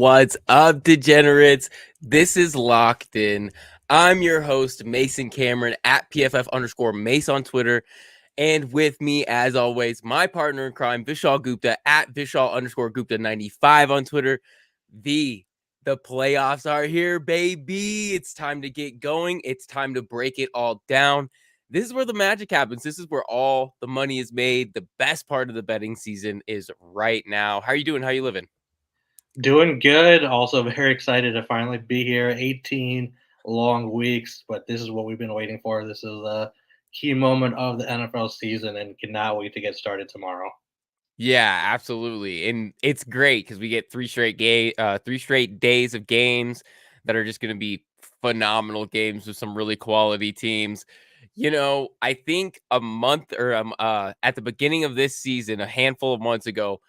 What's up, degenerates? This is Locked In. I'm your host, Mason Cameron, at PFF_Mace on Twitter. And with me, as always, my partner in crime, Vishaal Gupta, at Vishaal_Gupta95 on Twitter. The playoffs are here, baby. It's time to get going. It's time to break it all down. This is where the magic happens. This is where all the money is made. The best part of the betting season is right now. How are you doing? How are you living? Doing good. Also very excited to finally be here. 18 long weeks, but this is what we've been waiting for. This is a key moment of the NFL season and cannot wait to get started tomorrow. Yeah, absolutely. And it's great because we get three straight days of games that are just going to be phenomenal games with some really quality teams. I think a month or at the beginning of this season, a handful of months ago,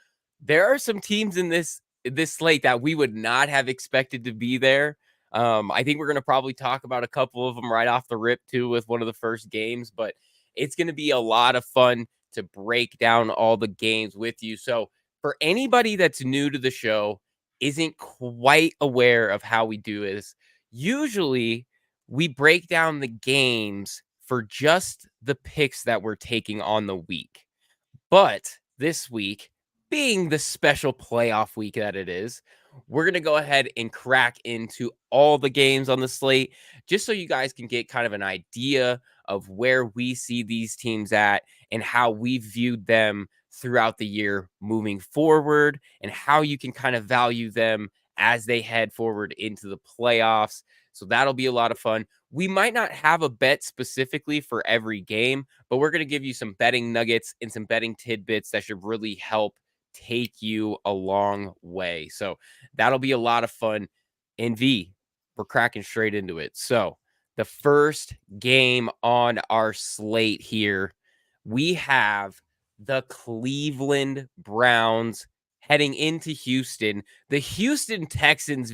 there are some teams in this slate that we would not have expected to be there. I think we're going to probably talk about a couple of them right off the rip too with one of the first games, but it's going to be a lot of fun to break down all the games with you. So, for anybody that's new to the show, isn't quite aware of how we do this, usually we break down the games for just the picks that we're taking on the week. But this week, being the special playoff week that it is, we're going to go ahead and crack into all the games on the slate just so you guys can get kind of an idea of where we see these teams at and how we viewed them throughout the year moving forward and how you can kind of value them as they head forward into the playoffs. So that'll be a lot of fun. We might not have a bet specifically for every game, but we're going to give you some betting nuggets and some betting tidbits that should really help take you a long way. So that'll be a lot of fun. And we're cracking straight into it. So the first game on our slate here, we have the Cleveland Browns heading into Houston. The Houston Texans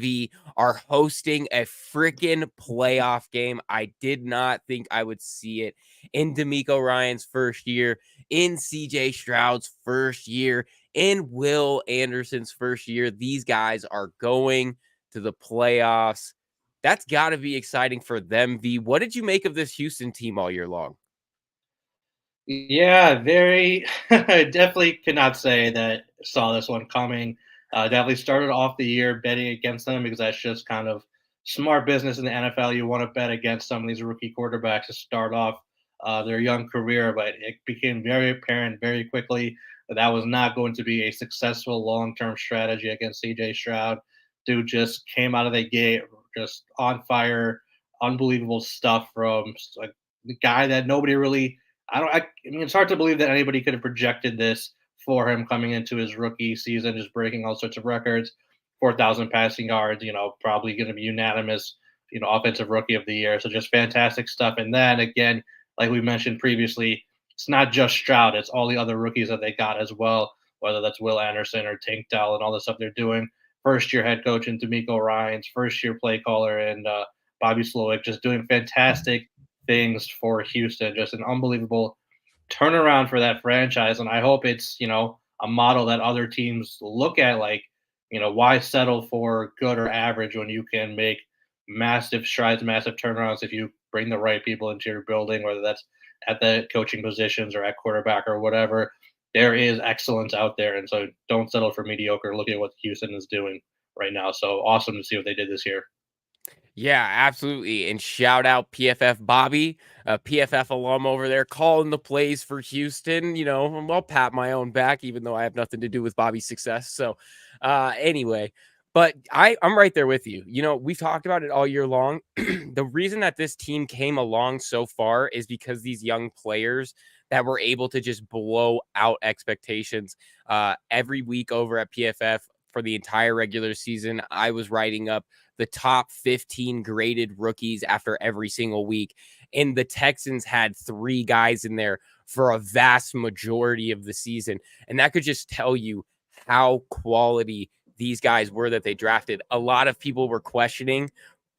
are hosting a freaking playoff game. I did not think I would see it in D'Amico Ryan's first year, in CJ Stroud's first year, in Will Anderson's first year. These guys are going to the playoffs. That's got to be exciting for them, V. What did you make of this Houston team all year long? Yeah, very definitely cannot say that saw this one coming. Definitely started off the year betting against them because that's just kind of smart business in the NFL. You want to bet against some of these rookie quarterbacks to start off their young career, but it became very apparent very quickly that that was not going to be a successful long-term strategy against CJ Stroud. Dude just came out of the gate just on fire, unbelievable stuff from like the guy that nobody really I mean, it's hard to believe that anybody could have projected this for him coming into his rookie season, just breaking all sorts of records. 4,000 passing yards, probably going to be unanimous, offensive rookie of the year. So just fantastic stuff. And then again, like we mentioned previously, it's not just Stroud; it's all the other rookies that they got as well. Whether that's Will Anderson or Tank Dell and all the stuff they're doing. First year head coach in D'Amico Ryan's, first year play caller and Bobby Slowick, just doing fantastic things for Houston. Just an unbelievable turnaround for that franchise. And I hope it's, a model that other teams look at like, why settle for good or average when you can make massive strides, massive turnarounds if you bring the right people into your building, whether that's at the coaching positions or at quarterback or whatever. There is excellence out there. And so don't settle for mediocre. Look at what Houston is doing right now. So awesome to see what they did this year. Yeah, absolutely. And shout out PFF Bobby, a PFF alum over there, calling the plays for Houston. I'll pat my own back, even though I have nothing to do with Bobby's success. So, anyway, but I'm right there with you. We've talked about it all year long. The reason that this team came along so far is because these young players that were able to just blow out expectations every week over at PFF for the entire regular season. I was writing up the top 15 graded rookies after every single week. And the Texans had 3 guys in there for a vast majority of the season. And that could just tell you how quality these guys were that they drafted. A lot of people were questioning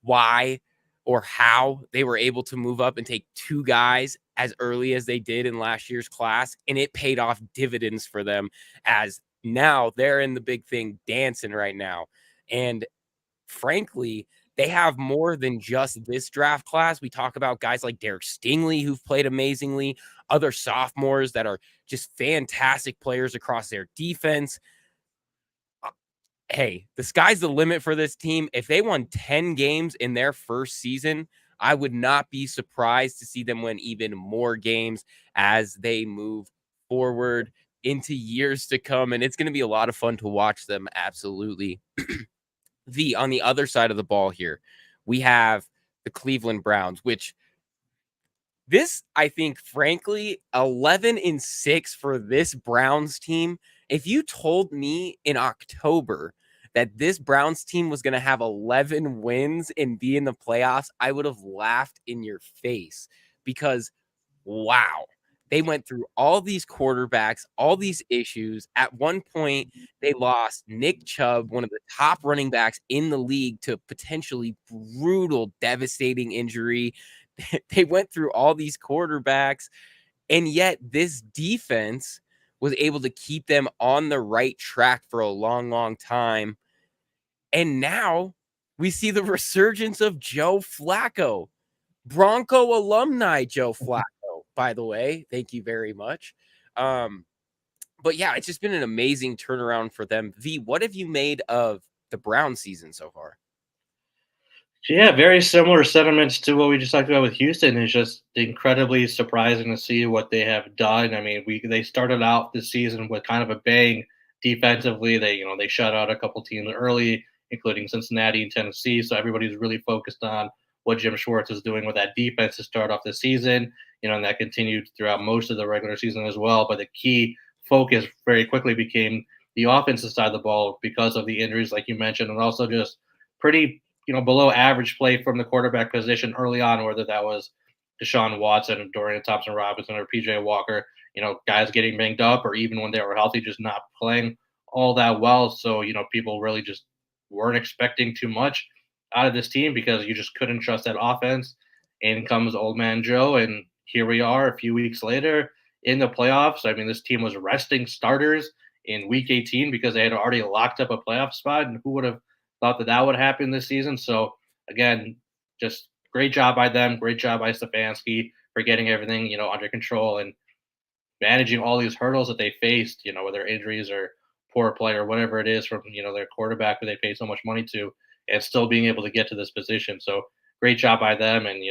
why or how they were able to move up and take 2 guys as early as they did in last year's class. And it paid off dividends for them as now they're in the big thing dancing right now. And frankly, they have more than just this draft class. We talk about guys like Derek Stingley, who've played amazingly, other sophomores that are just fantastic players across their defense. Hey, the sky's the limit for this team. If they won 10 games in their first season, I would not be surprised to see them win even more games as they move forward into years to come. And it's going to be a lot of fun to watch them. Absolutely. On the other side of the ball here, we have the Cleveland Browns, which this, I think, frankly, 11-6 for this Browns team. If you told me in October that this Browns team was going to have 11 wins and be in the playoffs, I would have laughed in your face because, wow, they went through all these quarterbacks, all these issues. At one point, they lost Nick Chubb, one of the top running backs in the league, to potentially brutal, devastating injury. They went through all these quarterbacks, and yet this defense was able to keep them on the right track for a long, long time. And now we see the resurgence of Joe Flacco, Bronco alumni Joe Flacco, by the way. Thank you very much. But yeah, it's just been an amazing turnaround for them. V, what have you made of the Brown season so far? Yeah, very similar sentiments to what we just talked about with Houston. It's just incredibly surprising to see what they have done. I mean, they started out the season with kind of a bang defensively. They shut out a couple teams early, including Cincinnati and Tennessee. So everybody's really focused on what Jim Schwartz is doing with that defense to start off the season. And that continued throughout most of the regular season as well. But the key focus very quickly became the offensive side of the ball because of the injuries, like you mentioned, and also just pretty below average play from the quarterback position early on, whether that was Deshaun Watson, Dorian Thompson Robinson, or PJ Walker, guys getting banged up, or even when they were healthy, just not playing all that well. So, people really just weren't expecting too much out of this team because you just couldn't trust that offense. In comes old man Joe, and here we are a few weeks later in the playoffs. I mean, this team was resting starters in week 18 because they had already locked up a playoff spot, and who would have thought that would happen this season. So again, just great job by them. Great job by Stefanski for getting everything, under control and managing all these hurdles that they faced, whether injuries or poor play or whatever it is from, their quarterback who they pay so much money to, and still being able to get to this position. So great job by them, and,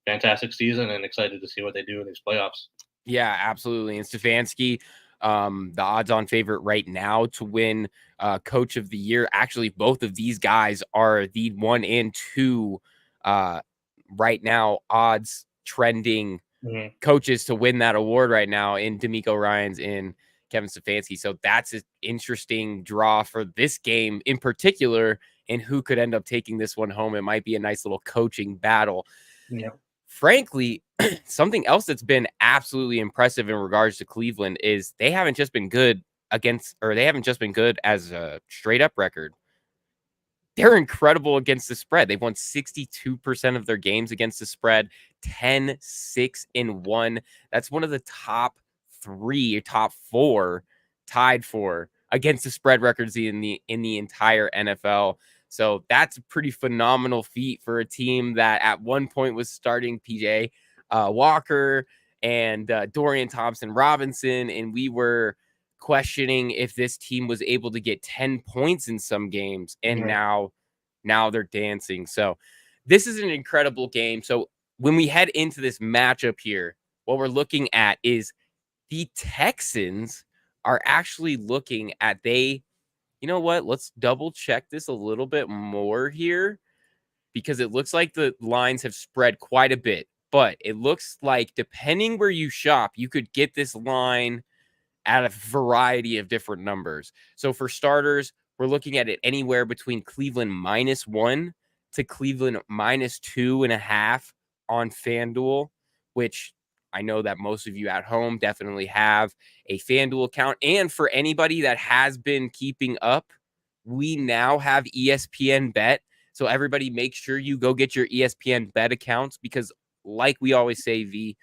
fantastic season, and excited to see what they do in these playoffs. Yeah, absolutely. And Stefanski, the odds-on favorite right now to win Coach of the Year. Actually, both of these guys are the 1 and 2 right now odds trending coaches to win that award right now in D'Amico Ryans and Kevin Stefanski. So that's an interesting draw for this game in particular, and who could end up taking this one home. It might be a nice little coaching battle. Yeah. Frankly, something else that's been absolutely impressive in regards to Cleveland is they haven't just been good as a straight up record. They're incredible against the spread. They've won 62% of their games against the spread, 10-6-1. That's one of the top 4 tied for against the spread records in the entire NFL. So that's a pretty phenomenal feat for a team that at one point was starting PJ Walker and Dorian Thompson Robinson, and we were questioning if this team was able to get 10 points in some games, and now they're dancing. So this is an incredible game. So when we head into this matchup here, what we're looking at is the Texans are actually looking at you know what? Let's double check this a little bit more here, because it looks like the lines have spread quite a bit. But it looks like depending where you shop, you could get this line at a variety of different numbers. So for starters, we're looking at it anywhere between Cleveland -1 to Cleveland -2.5 on FanDuel, which I know that most of you at home definitely have a FanDuel account. And for anybody that has been keeping up, we now have ESPN Bet. So everybody make sure you go get your ESPN Bet accounts, because like we always say, V,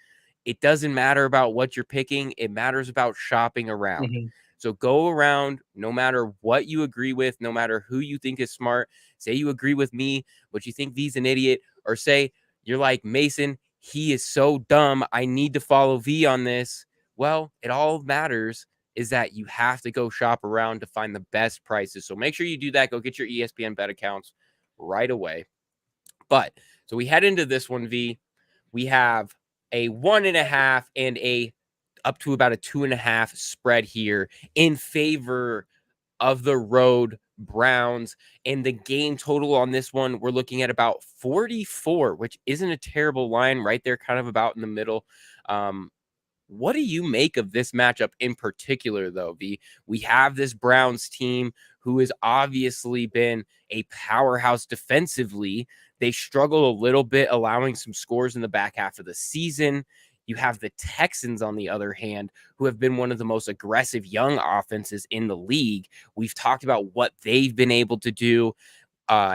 it doesn't matter about what you're picking. It matters about shopping around. So go around, no matter what you agree with, no matter who you think is smart, say you agree with me, but you think V's an idiot, or say you're like Mason, he is so dumb, I need to follow V on this. Well, it all matters is that you have to go shop around to find the best prices. So make sure you do that. Go get your ESPN bet accounts right away. But so we head into this one, V. We have a 1.5 and a up to about a 2.5 spread here in favor of the road Browns. And the game total on this one, we're looking at about 44, which isn't a terrible line, right there, kind of about in the middle. What do you make of this matchup in particular, though, V? We have this Browns team who has obviously been a powerhouse defensively. They struggle a little bit allowing some scores in the back half of the season. You have the Texans, on the other hand, who have been one of the most aggressive young offenses in the league. We've talked about what they've been able to do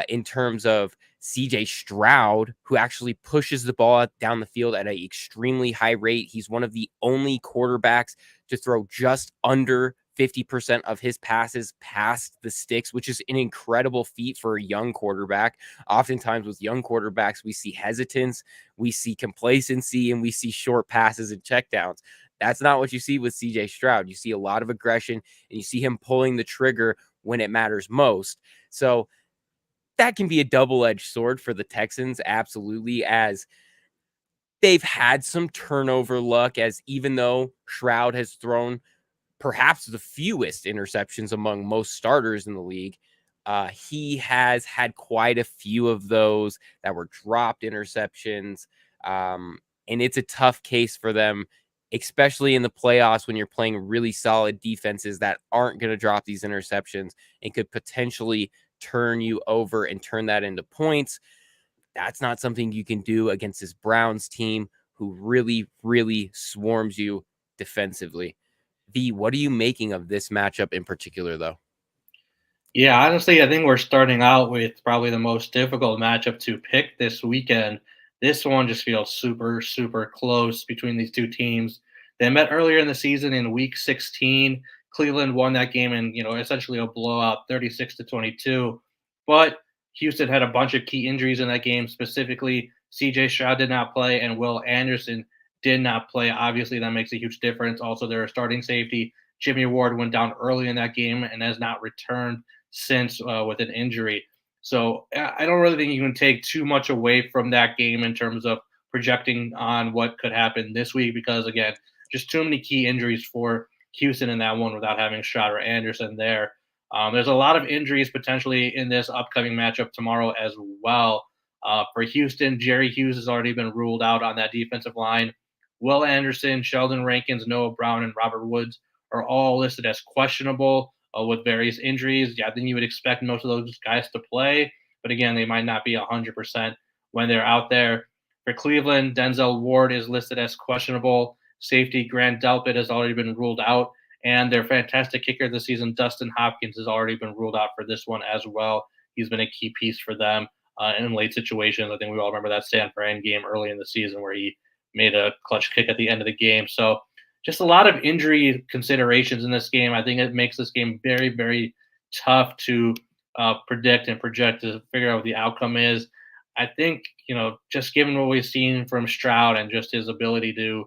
in terms of CJ Stroud, who actually pushes the ball down the field at an extremely high rate. He's one of the only quarterbacks to throw just under 50% of his passes past the sticks, which is an incredible feat for a young quarterback. Oftentimes with young quarterbacks, we see hesitance, we see complacency, and we see short passes and checkdowns. That's not what you see with CJ Stroud. You see a lot of aggression, and you see him pulling the trigger when it matters most. So that can be a double-edged sword for the Texans, absolutely, as they've had some turnover luck, as even though Stroud has thrown perhaps the fewest interceptions among most starters in the league, he has had quite a few of those that were dropped interceptions. And it's a tough case for them, especially in the playoffs when you're playing really solid defenses that aren't going to drop these interceptions and could potentially turn you over and turn that into points. That's not something you can do against this Browns team who really, really swarms you defensively. V, what are you making of this matchup in particular, though? Yeah, honestly, I think we're starting out with probably the most difficult matchup to pick this weekend. This one just feels super, super close between these two teams. They met earlier in the season in week 16. Cleveland won that game in, essentially a blowout, 36-22. But Houston had a bunch of key injuries in that game, specifically CJ Stroud did not play and Will Anderson did not play. Obviously, that makes a huge difference. Also, their starting safety, Jimmy Ward, went down early in that game and has not returned since with an injury. So I don't really think you can take too much away from that game in terms of projecting on what could happen this week because, again, just too many key injuries for Houston in that one without having Stroud or Anderson there. There's a lot of injuries potentially in this upcoming matchup tomorrow as well. For Houston, Jerry Hughes has already been ruled out on that defensive line. Will Anderson, Sheldon Rankins, Noah Brown, and Robert Woods are all listed as questionable with various injuries. Yeah, I think you would expect most of those guys to play, but again, they might not be 100% when they're out there. For Cleveland, Denzel Ward is listed as questionable. Safety Grant Delpit has already been ruled out, and their fantastic kicker this season, Dustin Hopkins, has already been ruled out for this one as well. He's been a key piece for them in late situations. I think we all remember that San Fran game early in the season where he made a clutch kick at the end of the game. So just a lot of injury considerations in this game. I think it makes this game very, very tough to predict and project to figure out what the outcome is. I think, just given what we've seen from Stroud and just his ability to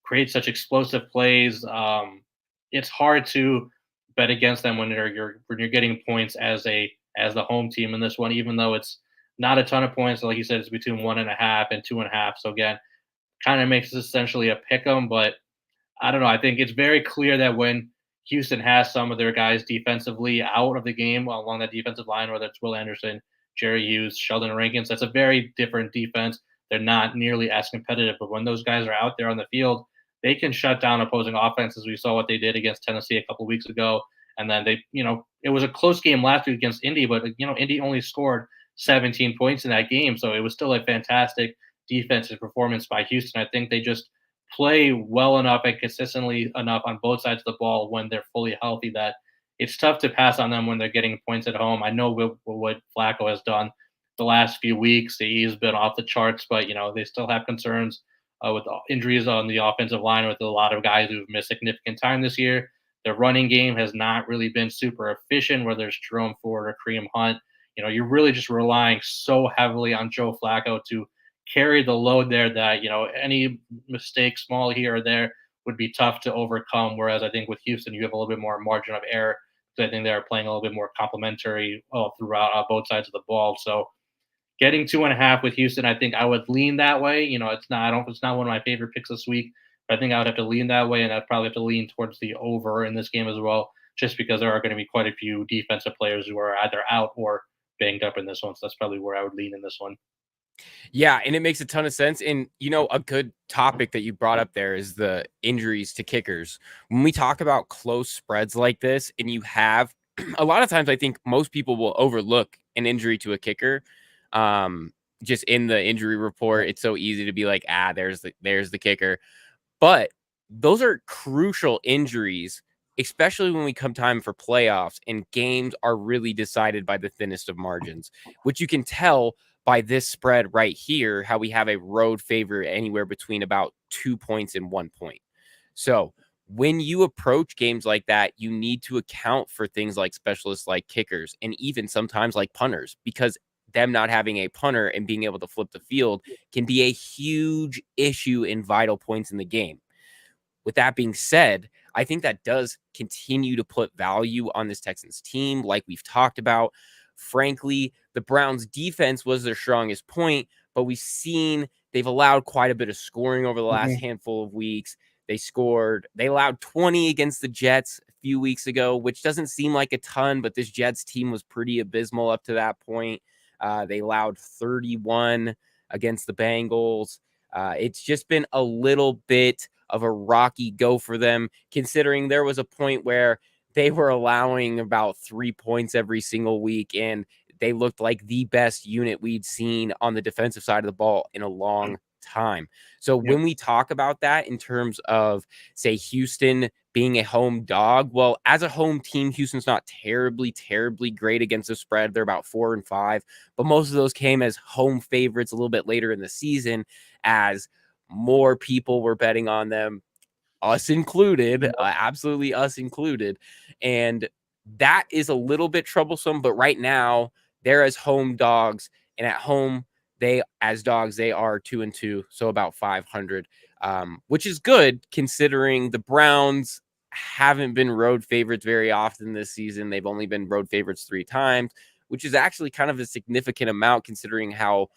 create such explosive plays, it's hard to bet against them when you're getting points as the home team in this one, even though it's not a ton of points. Like you said, it's between 1.5 and 2.5. So again, kind of makes it essentially a pick 'em, but I don't know. I think it's very clear that when Houston has some of their guys defensively out of the game along that defensive line, whether it's Will Anderson, Jerry Hughes, Sheldon Rankins, that's a very different defense. They're not nearly as competitive, but when those guys are out there on the field, they can shut down opposing offenses. We saw what they did against Tennessee a couple weeks ago. And then it was a close game last week against Indy, but, Indy only scored 17 points in that game. So it was still a fantastic defensive performance by Houston. I think they just play well enough and consistently enough on both sides of the ball when they're fully healthy that it's tough to pass on them when they're getting points at home. I know what Flacco has done the last few weeks. He's been off the charts, but they still have concerns with injuries on the offensive line with a lot of guys who've missed significant time this year. Their running game has not really been super efficient, whether it's Jerome Ford or Kareem Hunt. You're really just relying so heavily on Joe Flacco to carry the load there that, any mistake small here or there would be tough to overcome. Whereas I think with Houston, you have a little bit more margin of error because I think they're playing a little bit more complementary throughout both sides of the ball. So getting 2.5 with Houston, I think I would lean that way. It's not one of my favorite picks this week, but I think I would have to lean that way, and I'd probably have to lean towards the over in this game as well, just because there are going to be quite a few defensive players who are either out or banged up in this one. So that's probably where I would lean in this one. Yeah, and it makes a ton of sense. And, a good topic that you brought up there is the injuries to kickers. When we talk about close spreads like this, and you have a lot of times, I think most people will overlook an injury to a kicker. Just in the injury report, it's so easy to be like, there's the kicker. But those are crucial injuries, especially when we come time for playoffs and games are really decided by the thinnest of margins, which you can tell by this spread right here, how we have a road favorite anywhere between about 2 points and 1 point. So when you approach games like that, you need to account for things like specialists like kickers and even sometimes like punters, because them not having a punter and being able to flip the field can be a huge issue in vital points in the game. With that being said, I think that does continue to put value on this Texans team, like we've talked about. Frankly, the Browns defense was their strongest point, but we've seen they've allowed quite a bit of scoring over the last handful of weeks. They allowed 20 against the Jets a few weeks ago, which doesn't seem like a ton, but this Jets team was pretty abysmal up to that point. They allowed 31 against the Bengals. It's just been a little bit of a rocky go for them, considering there was a point where they were allowing about 3 points every single week, and they looked like the best unit we'd seen on the defensive side of the ball in a long time. So when we talk about that in terms of, say, Houston being a home dog, well, as a home team, Houston's not terribly great against the spread. They're about 4-5, but most of those came as home favorites a little bit later in the season, as more people were betting on them, us included, absolutely us included. And that is a little bit troublesome, but right now they're as home dogs, and at home they as dogs, they are 2-2, so about 500, which is good considering the Browns haven't been road favorites very often this season. They've only been road favorites 3 times, which is actually kind of a significant amount considering how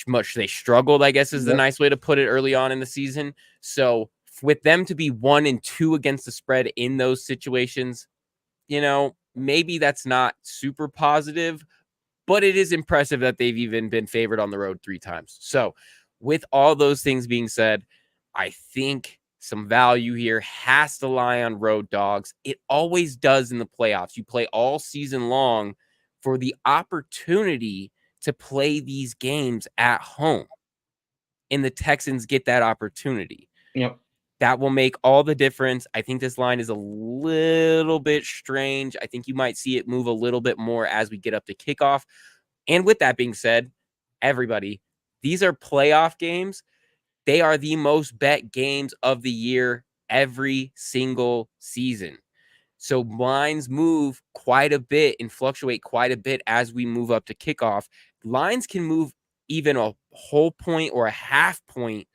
much they struggled, I guess is the nice way to put it, early on in the season. So with them to be 1-2 against the spread in those situations, maybe that's not super positive, but it is impressive that they've even been favored on the road 3 times. So with all those things being said, I think some value here has to lie on road dogs. It always does in the playoffs. You play all season long for the opportunity to play these games at home, and the Texans get that opportunity. Yep. That will make all the difference. I think this line is a little bit strange. I think you might see it move a little bit more as we get up to kickoff. And with that being said, everybody, these are playoff games. They are the most bet games of the year every single season. So lines move quite a bit and fluctuate quite a bit as we move up to kickoff. Lines can move even a whole point or a half point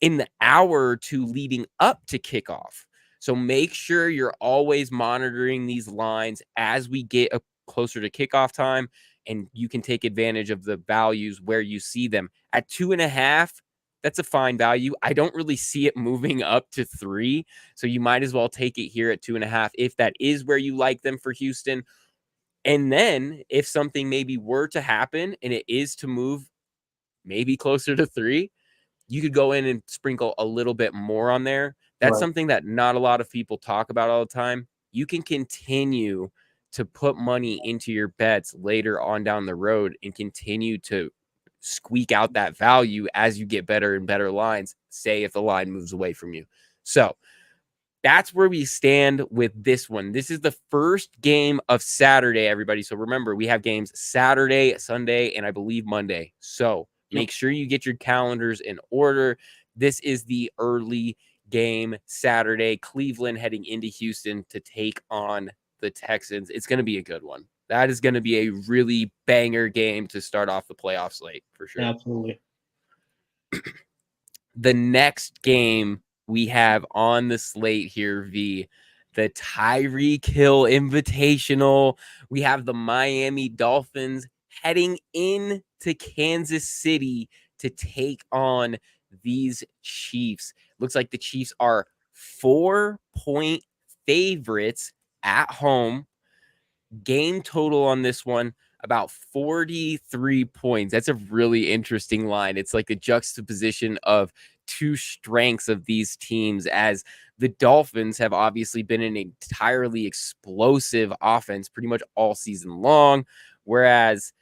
in the hour or two leading up to kickoff. So make sure you're always monitoring these lines as we get closer to kickoff time, and you can take advantage of the values where you see them. At 2.5, that's a fine value. I don't really see it moving up to 3. So you might as well take it here at 2.5 if that is where you like them for Houston. And then if something maybe were to happen and it is to move maybe closer to 3, you could go in and sprinkle a little bit more on there. That's something that not a lot of people talk about all the time. You can continue to put money into your bets later on down the road and continue to squeak out that value as you get better and better lines, say if the line moves away from you. So that's where we stand with this one. This is the first game of Saturday, everybody. So remember, we have games Saturday, Sunday, and I believe Monday. So make sure you get your calendars in order. This is the early game Saturday. Cleveland heading into Houston to take on the Texans. It's going to be a good one. That is going to be a really banger game to start off the playoff slate for sure. Absolutely. The next game we have on the slate here, the Tyreek Hill Invitational. We have the Miami Dolphins heading into Kansas City to take on these Chiefs. Looks like the Chiefs are 4-point favorites at home. Game total on this one, about 43 points. That's a really interesting line. It's like a juxtaposition of two strengths of these teams, as the Dolphins have obviously been an entirely explosive offense pretty much all season long, whereas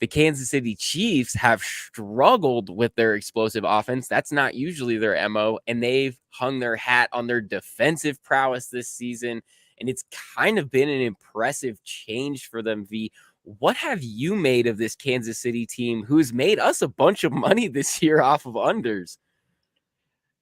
the Kansas City Chiefs have struggled with their explosive offense. That's not usually their MO, and they've hung their hat on their defensive prowess this season, and it's kind of been an impressive change for them. V, what have you made of this Kansas City team who's made us a bunch of money this year off of unders?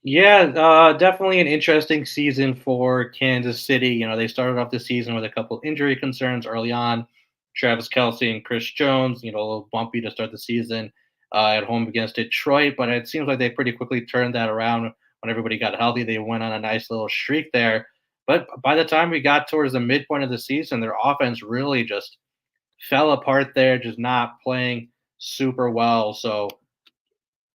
Yeah, definitely an interesting season for Kansas City. You know, they started off the season with a couple injury concerns early on. Travis Kelsey and Chris Jones, you know, a little bumpy to start the season at home against Detroit, but it seems like they pretty quickly turned that around when everybody got healthy. They went on a nice little streak there. But by the time we got towards the midpoint of the season, their offense really just fell apart there, just not playing super well. So,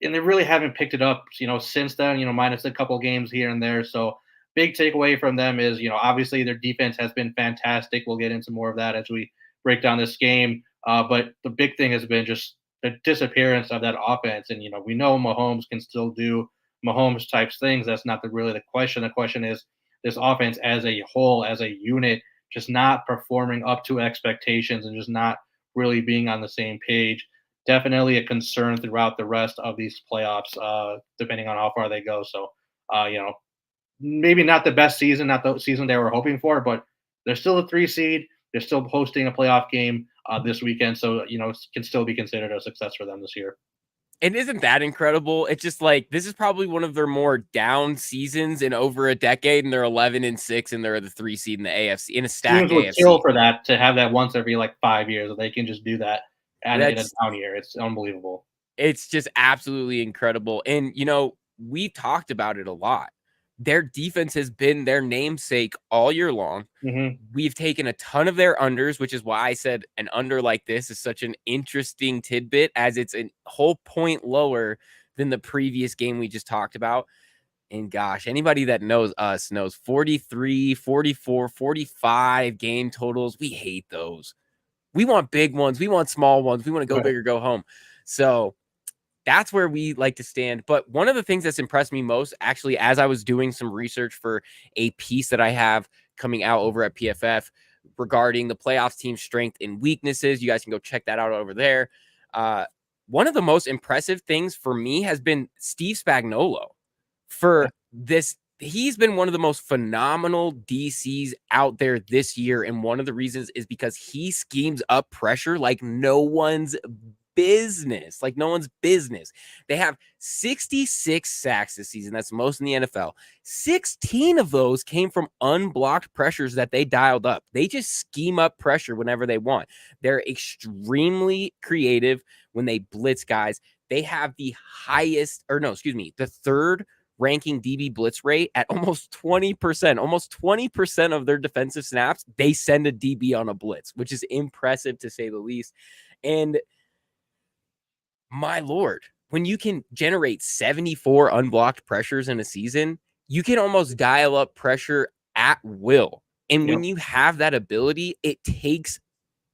and they really haven't picked it up, you know, since then, you know, minus a couple games here and there. So, big takeaway from them is, you know, obviously their defense has been fantastic. We'll get into more of that as we break down this game. But the big thing has been just the disappearance of that offense. And, you know, we know Mahomes can still do Mahomes types things. That's not really the question. The question is this offense as a whole, as a unit, just not performing up to expectations and just not really being on the same page. Definitely a concern throughout the rest of these playoffs, depending on how far they go. So, you know, maybe not the best season, not the season they were hoping for, but they're still a 3 seed. They're still hosting a playoff game this weekend, so you know it can still be considered a success for them this year. And isn't that incredible? It's just like this is probably one of their more down seasons in over a decade, and they're 11-6, and they're the 3 seed in the AFC in a stacked Teams would AFC. kill for that to have that once every like 5 years. They can just do that in a That's down year. It's unbelievable. It's just absolutely incredible. And, you know, we talked about it a lot. Their defense has been their namesake all year long. Mm-hmm. We've taken a ton of their unders, which is why I said an under like this is such an interesting tidbit, as it's a whole point lower than the previous game we just talked about. And gosh, anybody that knows us knows 43, 44, 45 game totals. We hate those. We want big ones. We want small ones. We want to go Right. big or go home. So that's where we like to stand. But one of the things that's impressed me most, actually, as I was doing some research for a piece that I have coming out over at PFF regarding the playoffs team's strength and weaknesses, you guys can go check that out over there. One of the most impressive things for me has been Steve Spagnuolo. For this, he's been one of the most phenomenal DCs out there this year. And one of the reasons is because he schemes up pressure like no one's business. Like no one's business. They have 66 sacks this season. That's most in the NFL. 16 of those came from unblocked pressures that they dialed up. They just scheme up pressure whenever they want. They're extremely creative when they blitz guys. They have the the third ranking DB blitz rate at almost 20%. Almost 20% of their defensive snaps, they send a DB on a blitz, which is impressive to say the least. And my Lord, when you can generate 74 unblocked pressures in a season, you can almost dial up pressure at will. And when you have that ability, it takes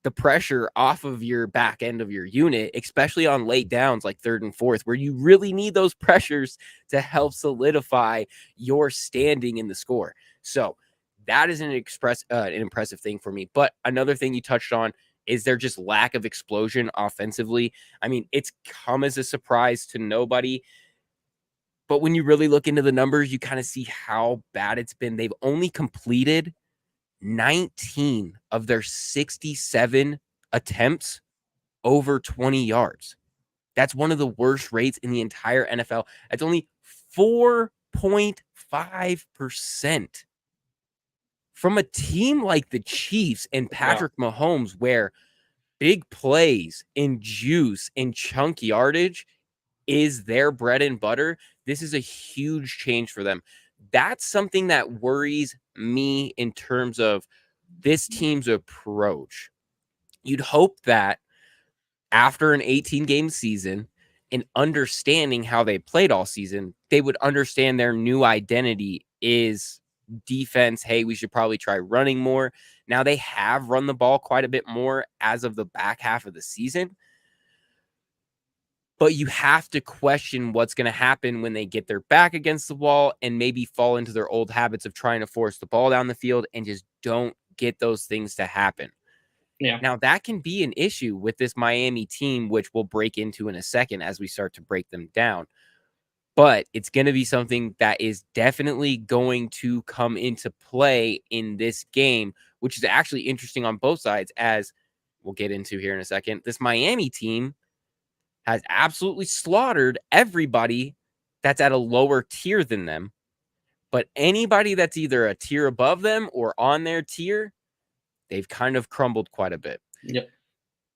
the pressure off of your back end of your unit, especially on late downs like third and fourth, where you really need those pressures to help solidify your standing in the score. So that is an impressive thing for me. But another thing you touched on is there just lack of explosion offensively. I mean, it's come as a surprise to nobody. But when you really look into the numbers, you kind of see how bad it's been. They've only completed 19 of their 67 attempts over 20 yards. That's one of the worst rates in the entire NFL. That's only 4 2.5% from a team like the Chiefs and Patrick Mahomes, where big plays and juice and chunky yardage is their bread and butter. This is a huge change for them. That's something that worries me in terms of this team's approach. You'd hope that after an 18-game season and understanding how they played all season, they would understand their new identity is defense. Hey, we should probably try running more. Now they have run the ball quite a bit more as of the back half of the season. But you have to question what's going to happen when they get their back against the wall and maybe fall into their old habits of trying to force the ball down the field and just don't get those things to happen. Yeah. Now, that can be an issue with this Miami team, which we'll break into in a second as we start to break them down. But it's going to be something that is definitely going to come into play in this game, which is actually interesting on both sides, as we'll get into here in a second. This Miami team has absolutely slaughtered everybody that's at a lower tier than them. But anybody that's either a tier above them or on their tier, they've kind of crumbled quite a bit. Yep.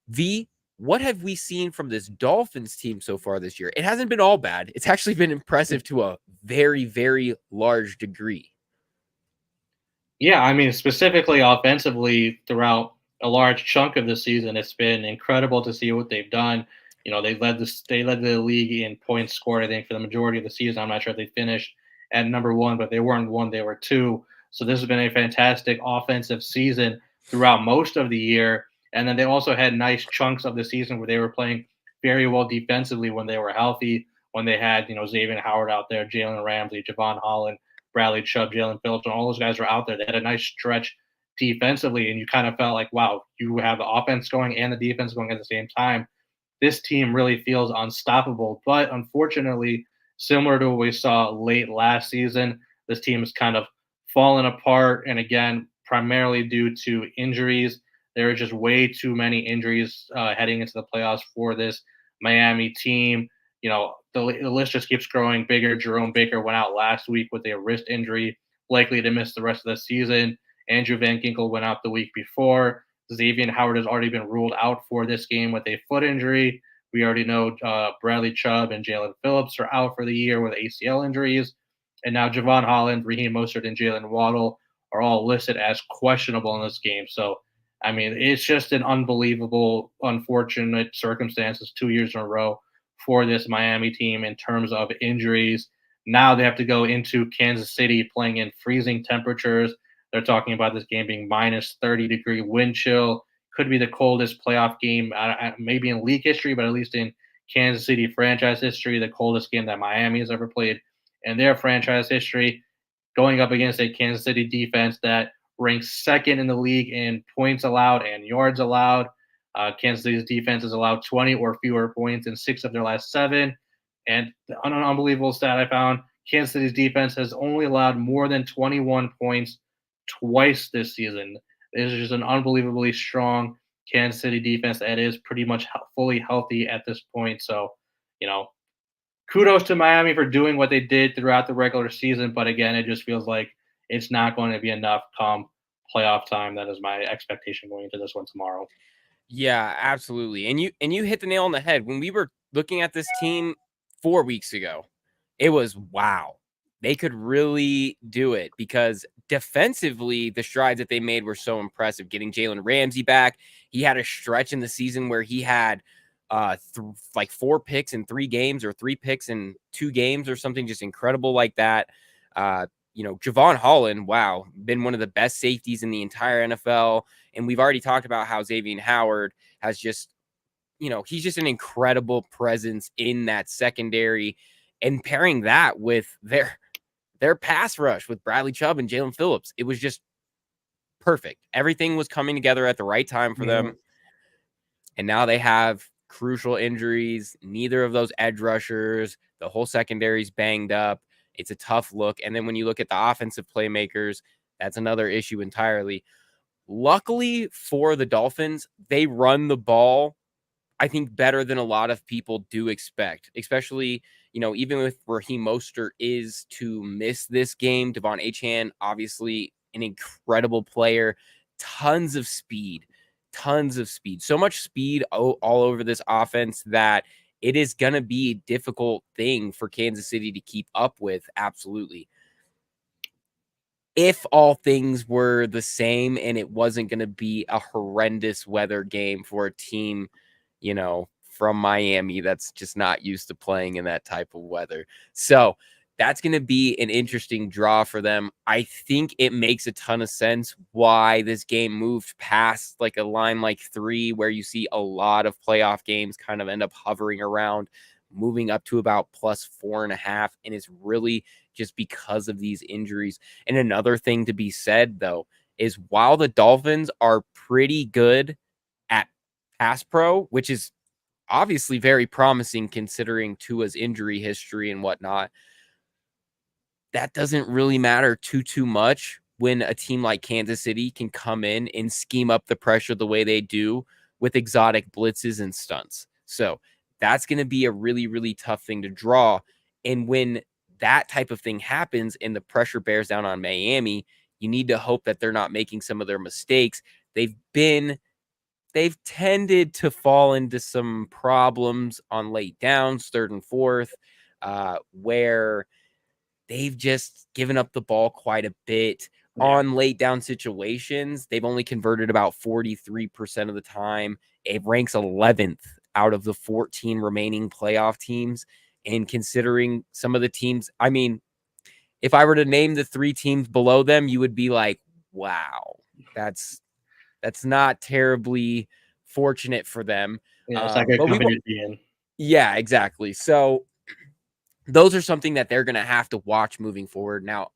V, what have we seen from this Dolphins team so far this year? It hasn't been all bad. It's actually been impressive to a very, very large degree. Yeah, I mean, specifically offensively throughout a large chunk of the season, it's been incredible to see what they've done. You know, they led the league in points scored, I think, for the majority of the season. I'm not sure if they finished at number one, but they weren't one, they were two. So this has been a fantastic offensive season throughout most of the year. And then they also had nice chunks of the season where they were playing very well defensively when they were healthy, when they had, Xavier Howard out there, Jalen Ramsey, Javon Holland, Bradley Chubb, Jalen Phillips, and all those guys were out there. They had a nice stretch defensively, and you kind of felt like, wow, you have the offense going and the defense going at the same time. This team really feels unstoppable. But unfortunately, similar to what we saw late last season, this team has kind of fallen apart. And again, primarily due to injuries. There are just way too many injuries heading into the playoffs for this Miami team. The list just keeps growing bigger. Jerome Baker went out last week with a wrist injury, likely to miss the rest of the season. Andrew Van Ginkel went out the week before. Xavier Howard has already been ruled out for this game with a foot injury. We already know Bradley Chubb and Jalen Phillips are out for the year with ACL injuries. And now Javon Holland, Raheem Mostert, and Jalen Waddle are all listed as questionable in this game. So, I mean, it's just an unbelievable, unfortunate circumstances 2 years in a row for this Miami team in terms of injuries. Now they have to go into Kansas City playing in freezing temperatures. They're talking about this game being minus 30-degree wind chill. Could be the coldest playoff game, maybe in league history, but at least in Kansas City franchise history, the coldest game that Miami has ever played in their franchise history, going up against a Kansas City defense that ranks second in the league in points allowed and yards allowed. Kansas City's defense has allowed 20 or fewer points in 6 of their last 7. And an unbelievable stat I found, Kansas City's defense has only allowed more than 21 points twice this season. This is just an unbelievably strong Kansas City defense that is pretty much fully healthy at this point. So, kudos to Miami for doing what they did throughout the regular season. But again, it just feels like it's not going to be enough come playoff time. That is my expectation going into this one tomorrow. Yeah, absolutely. And you hit the nail on the head. When we were looking at this team 4 weeks ago, it was wow. They could really do it because defensively, the strides that they made were so impressive. Getting Jalen Ramsey back, he had a stretch in the season where he had like 4 picks in 3 games or 3 picks in 2 games or something just incredible like that. Javon Holland, wow, been one of the best safeties in the entire NFL. And we've already talked about how Xavier Howard has just, he's just an incredible presence in that secondary. And pairing that with their pass rush with Bradley Chubb and Jalen Phillips, it was just perfect. Everything was coming together at the right time for them. And now they have crucial injuries. Neither of those edge rushers, the whole secondary's banged up. It's a tough look. And then when you look at the offensive playmakers, that's another issue entirely. Luckily for the Dolphins, they run the ball I think, better than a lot of people do expect, especially, even with Raheem Mostert is to miss this game. Devon Achane, obviously an incredible player, tons of speed, so much speed all over this offense that it is going to be a difficult thing for Kansas City to keep up with. Absolutely. If all things were the same and it wasn't going to be a horrendous weather game for a team, from Miami that's just not used to playing in that type of weather. So that's going to be an interesting draw for them. I think it makes a ton of sense why this game moved past like a line like 3, where you see a lot of playoff games kind of end up hovering around, moving up to about +4.5. And it's really just because of these injuries. And another thing to be said, though, is while the Dolphins are pretty good at pass pro, which is obviously very promising considering Tua's injury history and whatnot, that doesn't really matter too much when a team like Kansas City can come in and scheme up the pressure the way they do with exotic blitzes and stunts. So that's going to be a really, really tough thing to draw. And when that type of thing happens and the pressure bears down on Miami, you need to hope that they're not making some of their mistakes. They've tended to fall into some problems on late downs, 3rd and 4th, where they've just given up the ball quite a bit on late down situations. They've only converted about 43% of the time. It ranks 11th out of the 14 remaining playoff teams. And considering some of the teams, I mean, if I were to name the 3 teams below them, you would be like, wow, that's not terribly fortunate for them. Yeah, it's not good company to be in. Yeah, exactly. So those are something that they're going to have to watch moving forward. Now,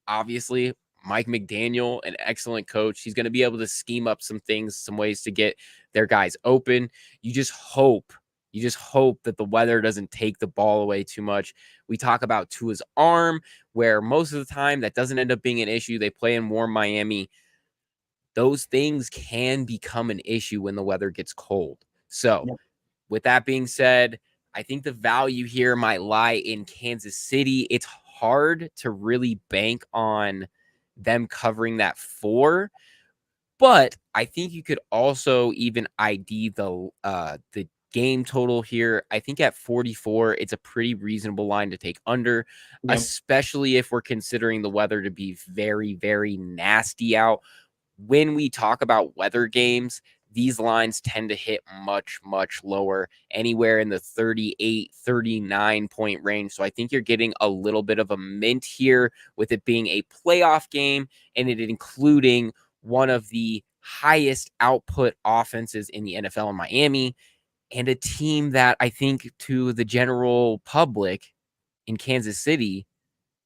obviously, Mike McDaniel, an excellent coach, he's going to be able to scheme up some things, some ways to get their guys open. You just hope that the weather doesn't take the ball away too much. We talk about Tua's arm, where most of the time that doesn't end up being an issue. They play in warm Miami. Those things can become an issue when the weather gets cold. So, with that being said, I think the value here might lie in Kansas City. It's hard to really bank on them covering that 4, but I think you could also even ID the game total here. I think at 44, it's a pretty reasonable line to take under, especially if we're considering the weather to be very, very nasty out. When we talk about weather games, these lines tend to hit much, much lower, anywhere in the 38, 39 point range. So I think you're getting a little bit of a mint here with it being a playoff game and it including one of the highest output offenses in the NFL in Miami, and a team that I think to the general public in Kansas City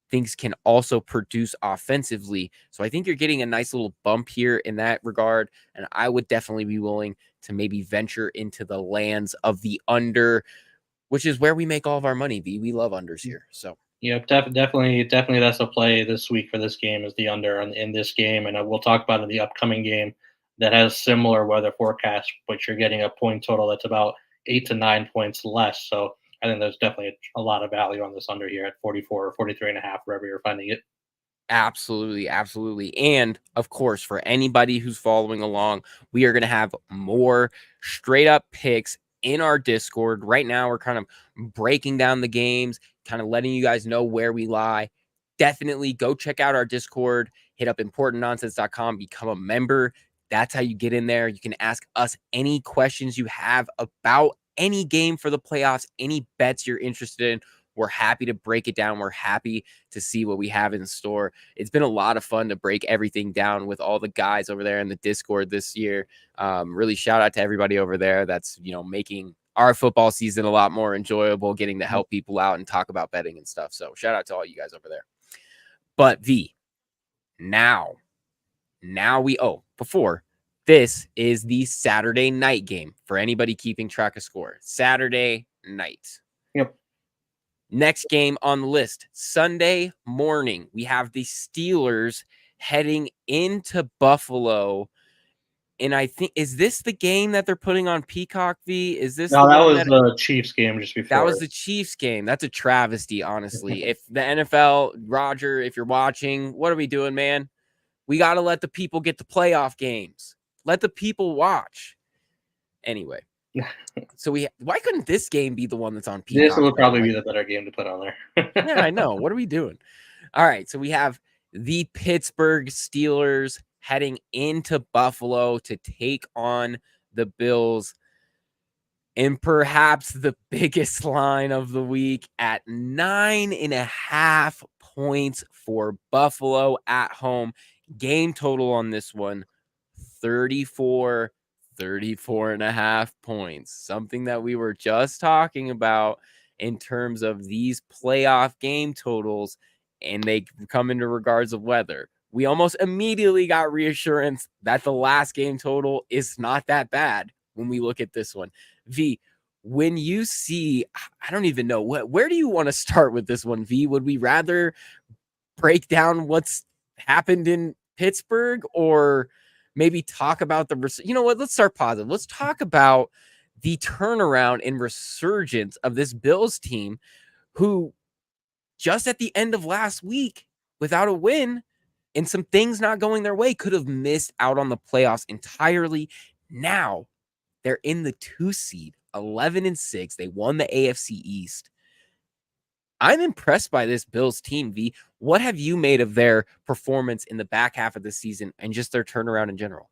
thinks can also produce offensively. So I think you're getting a nice little bump here in that regard. And I would definitely be willing to maybe venture into the lands of the under, which is where we make all of our money. We love unders here. So definitely that's a play this week for this game is the under in this game, and we'll talk about in the upcoming game that has similar weather forecast, but you're getting a point total that's about 8 to 9 points less. So I think there's definitely a lot of value on this under here at 44 or 43.5, wherever you're finding it. absolutely, absolutely. And of course, for anybody who's following along, we are going to have more straight up picks in our Discord. Right now, we're kind of breaking down the games, kind of letting you guys know where we lie. Definitely go check out our Discord, hit up importantnonsense.com, become a member. That's how you get in there. You can ask us any questions you have about any game for the playoffs, any bets you're interested in. We're happy to break it down. We're happy to see what we have in store. It's been a lot of fun to break everything down with all the guys over there in the Discord this year. Really shout out to everybody over there that's, making our football season a lot more enjoyable, getting to help people out and talk about betting and stuff. So shout out to all you guys over there. But now before this is the Saturday night game for anybody keeping track of score. Saturday night. Yep. Next game on the list, Sunday morning, we have the Steelers heading into Buffalo And I think, is this the game that they're putting on Peacock, V? Is this No, the that one was that the Chiefs game just that before. was the Chiefs game? That's a travesty, honestly. If the NFL, Roger, if you're watching, what are we doing, man? We got to let the people get the playoff games. Let the people watch. Anyway, so why couldn't this game be the one that's on This Peacock would though? probably Like, be the better game to put on yeah, I there. know. What are we doing? All right, so we have the Pittsburgh Steelers heading into Buffalo to take on the Bills. And perhaps the biggest line of the week at 9.5 points for Buffalo at home. Game total on this one, 34.5 points. Something that we were just talking about in terms of these playoff game totals, and they come into regards of weather. We almost immediately got reassurance that the last game total is not that bad when we look at this one. V, when you see, I don't even know, where do you want to start with this one, V? Would we rather break down what's happened in Pittsburgh, or maybe talk about you know what? Let's start positive. Let's talk about the turnaround and resurgence of this Bills team, who just at the end of last week, without a win and some things not going their way, could have missed out on the playoffs entirely. Now they're in the 2 seed, 11-6. They won the AFC East. I'm impressed by this Bills team, V. What have you made of their performance in the back half of the season and just their turnaround in general?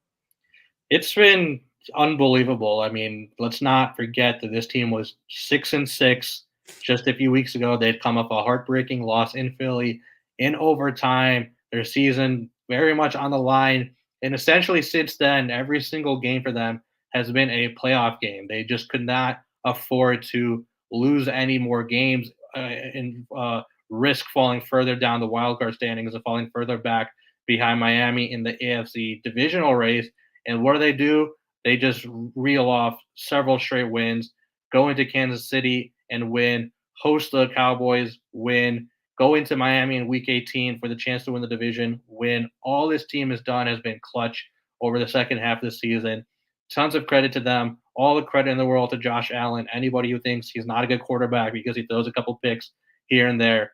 It's been unbelievable. I mean, let's not forget that this team was 6-6 just a few weeks ago. They'd come off a heartbreaking loss in Philly in overtime. Their season very much on the line. And essentially, since then, every single game for them has been a playoff game. They just could not afford to lose any more games and risk falling further down the wildcard standings and falling further back behind Miami in the AFC divisional race. And what do? They just reel off several straight wins, go into Kansas City and win, host the Cowboys, win, go into Miami in week 18 for the chance to win the division, win. All this team has done has been clutch over the second half of the season. Tons of credit to them. All the credit in the world to Josh Allen. Anybody who thinks he's not a good quarterback because he throws a couple picks here and there,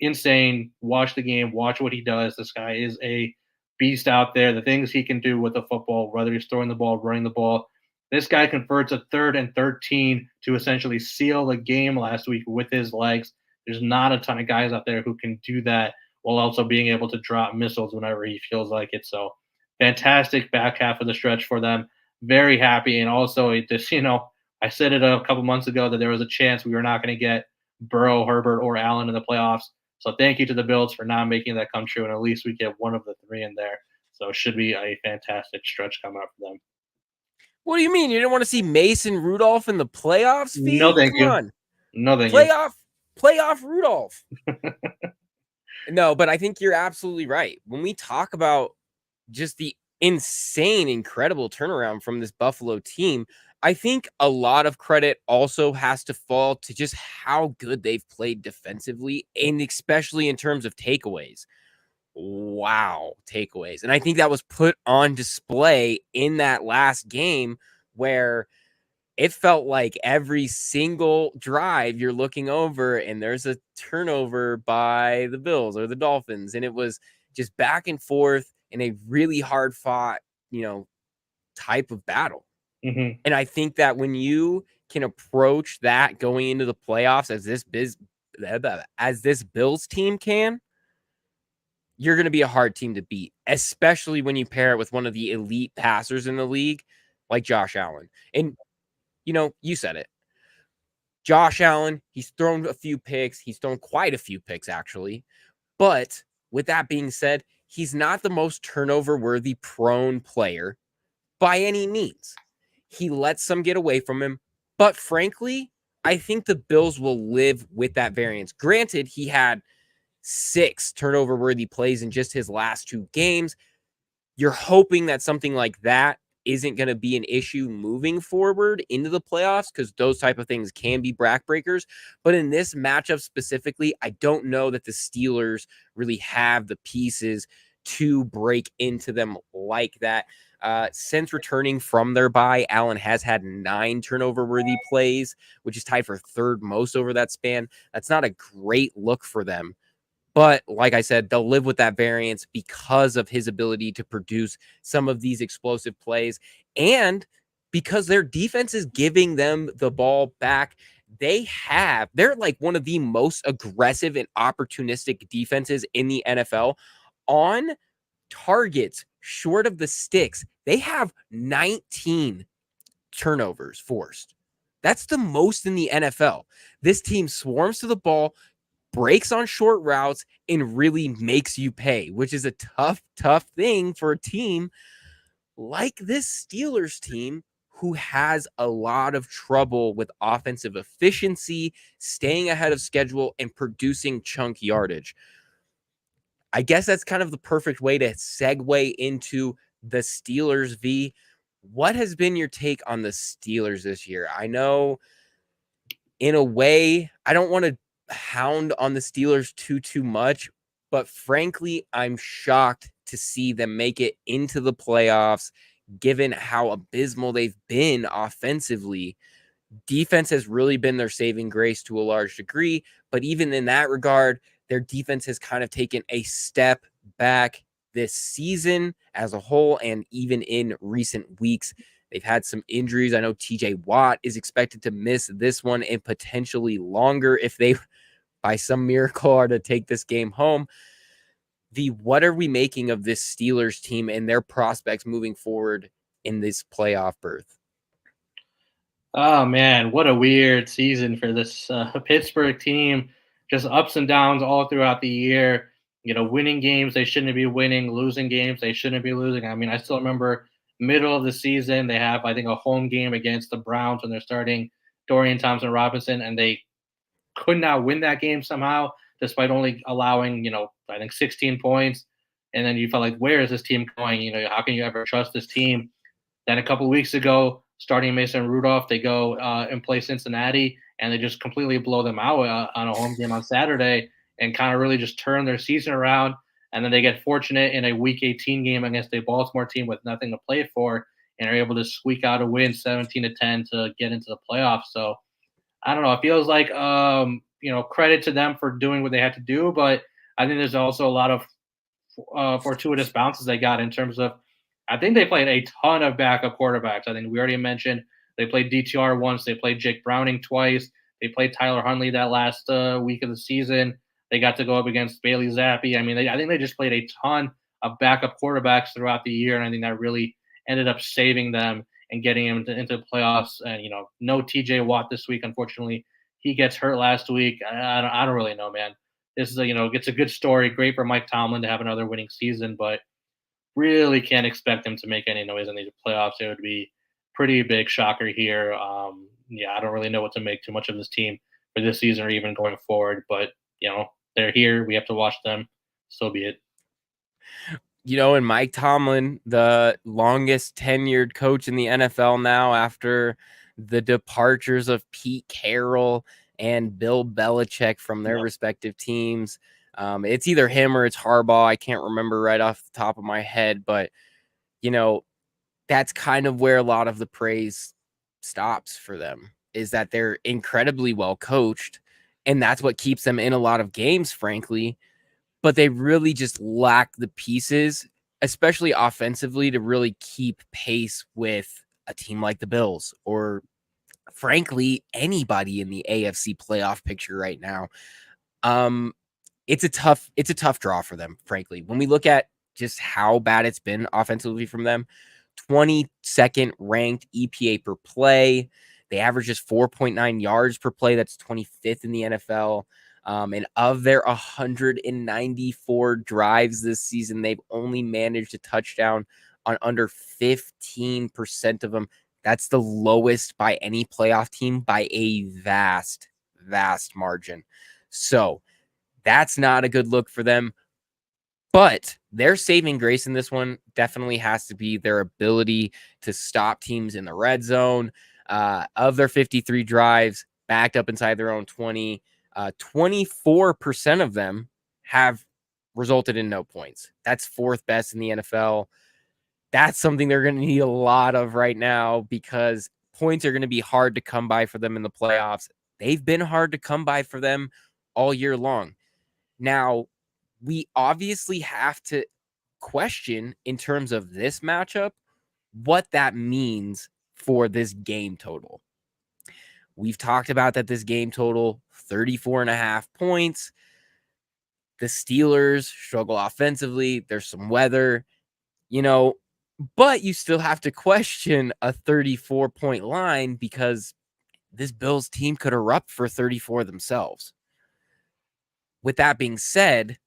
insane. Watch the game, watch what he does. This guy is a beast out there. The things he can do with the football, whether he's throwing the ball, running the ball. This guy converts a 3rd and 13 to essentially seal the game last week with his legs. There's not a ton of guys out there who can do that while also being able to drop missiles whenever he feels like it. So fantastic back half of the stretch for them. Very happy. And also, it just, I said it a couple months ago that there was a chance we were not going to get Burrow, Herbert, or Allen in the playoffs. So thank you to the Bills for not making that come true, and at least we get one of the 3 in there. So it should be a fantastic stretch coming up for them. What do you mean? You didn't want to see Mason Rudolph in the playoffs, No, V? thank Come you. on. No, thank you. Playoff Rudolph. No, but I think you're absolutely right. When we talk about just the insane, incredible turnaround from this Buffalo team, I think a lot of credit also has to fall to just how good they've played defensively, and especially in terms of takeaways. Wow, takeaways. And I think that was put on display in that last game, where it felt like every single drive you're looking over and there's a turnover by the Bills or the Dolphins. And it was just back and forth in a really hard fought, type of battle. Mm-hmm. And I think that when you can approach that going into the playoffs as this Bills team can, you're going to be a hard team to beat, especially when you pair it with one of the elite passers in the league like Josh Allen. And you said it. Josh Allen, he's thrown a few picks. He's thrown quite a few picks, actually. But with that being said, he's not the most turnover-worthy prone player by any means. He lets some get away from him. But frankly, I think the Bills will live with that variance. Granted, he had 6 turnover-worthy plays in just his last 2 games. You're hoping that something like that isn't going to be an issue moving forward into the playoffs, because those type of things can be backbreakers. But in this matchup specifically, I don't know that the Steelers really have the pieces to break into them like that. Since returning from their bye, Allen has had 9 turnover-worthy plays, which is tied for third most over that span. That's not a great look for them. But like I said, they'll live with that variance because of his ability to produce some of these explosive plays. And because their defense is giving them the ball back, they're like one of the most aggressive and opportunistic defenses in the NFL on targets short of the sticks. They have 19 turnovers forced. That's the most in the NFL. This team swarms to the ball, breaks on short routes, and really makes you pay, which is a tough thing for a team like this Steelers team who has a lot of trouble with offensive efficiency, staying ahead of schedule, and producing chunk yardage. I guess that's kind of the perfect way to segue into the Steelers V. What has been your take on the Steelers this year? I know in a way, I don't want to hound on the Steelers too much, but frankly, I'm shocked to see them make it into the playoffs, given how abysmal they've been offensively. Defense has really been their saving grace to a large degree, but even in that regard, their defense has kind of taken a step back this season as a whole, and even in recent weeks. They've had some injuries. I know TJ Watt is expected to miss this one and potentially longer if they, by some miracle, are to take this game home. What are we making of this Steelers team and their prospects moving forward in this playoff berth? Oh man, what a weird season for this Pittsburgh team. Just ups and downs all throughout the year. Winning games they shouldn't be winning, losing games they shouldn't be losing. I mean, I still remember middle of the season they have I think a home game against the Browns when they're starting Dorian Thompson-Robinson, and they could not win that game somehow, despite only allowing I think 16 points. And then you felt like, where is this team going? How can you ever trust this team? Then a couple of weeks ago, starting Mason Rudolph, they go and play Cincinnati, and they just completely blow them out on a home game on Saturday, and kind of really just turn their season around. And then they get fortunate in a Week 18 game against a Baltimore team with nothing to play for, and are able to squeak out a win, 17-10, to get into the playoffs. So I don't know. It feels like credit to them for doing what they had to do, but I think there's also a lot of fortuitous bounces they got in terms of. I think they played a ton of backup quarterbacks. I think we already mentioned they played DTR once. They played Jake Browning twice. They played Tyler Huntley that last week of the season. They got to go up against Bailey Zappi. I mean, I think they just played a ton of backup quarterbacks throughout the year, and I think that really ended up saving them and getting him into the playoffs. And no TJ Watt this week, unfortunately. He gets hurt last week. I don't really know, man. This is it's a good story. Great for Mike Tomlin to have another winning season, but really can't expect them to make any noise in these playoffs. It would be pretty big shocker here. Yeah, I don't really know what to make too much of this team for this season or even going forward. But they're here. We have to watch them. So be it. And Mike Tomlin, the longest tenured coach in the NFL now after the departures of Pete Carroll and Bill Belichick from their respective teams. It's either him or it's Harbaugh. I can't remember right off the top of my head, but that's kind of where a lot of the praise stops for them, is that they're incredibly well coached, and that's what keeps them in a lot of games, frankly. But they really just lack the pieces, especially offensively, to really keep pace with a team like the Bills or, frankly, anybody in the AFC playoff picture right now. It's a tough draw for them, frankly. When we look at just how bad it's been offensively from them, 22nd ranked EPA per play. They average just 4.9 yards per play. That's 25th in the NFL. And of their 194 drives this season, they've only managed a touchdown on under 15% of them. That's the lowest by any playoff team by a vast margin. So that's not a good look for them. But their saving grace in this one definitely has to be their ability to stop teams in the red zone. Of their 53 drives backed up inside their own 20, 24% of them have resulted in no points. That's fourth best in the NFL. That's something they're going to need a lot of right now because points are going to be hard to come by for them in the playoffs. They've been hard to come by for them all year long. Now, we obviously have to question in terms of this matchup what that means for this game total. We've talked about that this game total 34.5 points. The Steelers struggle offensively. There's some weather, you know, but you still have to question a 34-point line because this Bills team could erupt for 34 themselves. With that being said,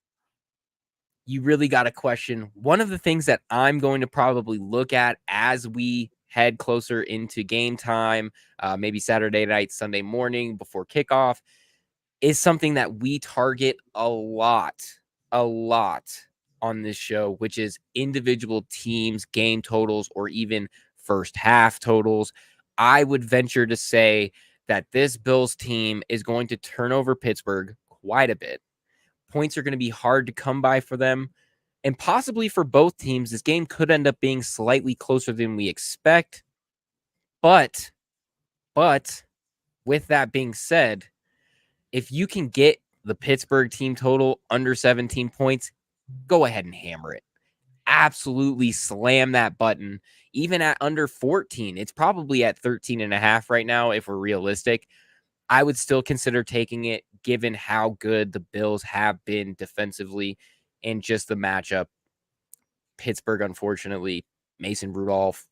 you really got to question one of the things that I'm going to probably look at as we head closer into game time, maybe Saturday night, Sunday morning before kickoff, is something that we target a lot on this show, which is individual teams, game totals, or even first half totals. I would venture to say that this Bills team is going to turn over Pittsburgh quite a bit. Points are going to be hard to come by for them. And possibly for both teams, this game could end up being slightly closer than we expect. But with that being said, if you can get the Pittsburgh team total under 17 points, go ahead and hammer it. Absolutely slam that button. Even at under 14, it's probably at 13.5 right now, if we're realistic. I would still consider taking it given how good the Bills have been defensively and just the matchup. Pittsburgh, unfortunately, Mason Rudolph,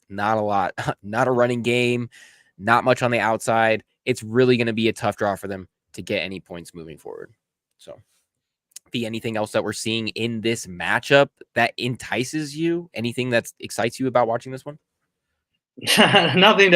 not a lot, not a running game, not much on the outside. It's really going to be a tough draw for them to get any points moving forward. So, be anything else that we're seeing in this matchup that entices you? Anything that excites you about watching this one? Nothing's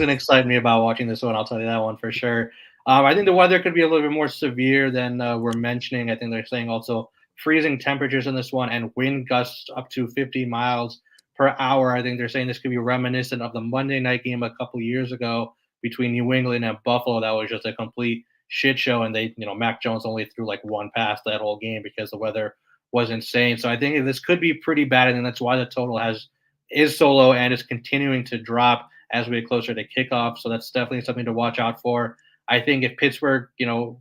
gonna excite me about watching this one. I'll tell you that one for sure. I think the weather could be a little bit more severe than we're mentioning. I think they're saying also freezing temperatures in this one and wind gusts up to 50 miles per hour. I think they're saying this could be reminiscent of the Monday night game a couple years ago between New England and Buffalo. That was just a complete shit show, and Mac Jones only threw like one pass that whole game because the weather was insane. So I think this could be pretty bad, and that's why the total is so low and is continuing to drop as we get closer to kickoff. So that's definitely something to watch out for. I think if Pittsburgh,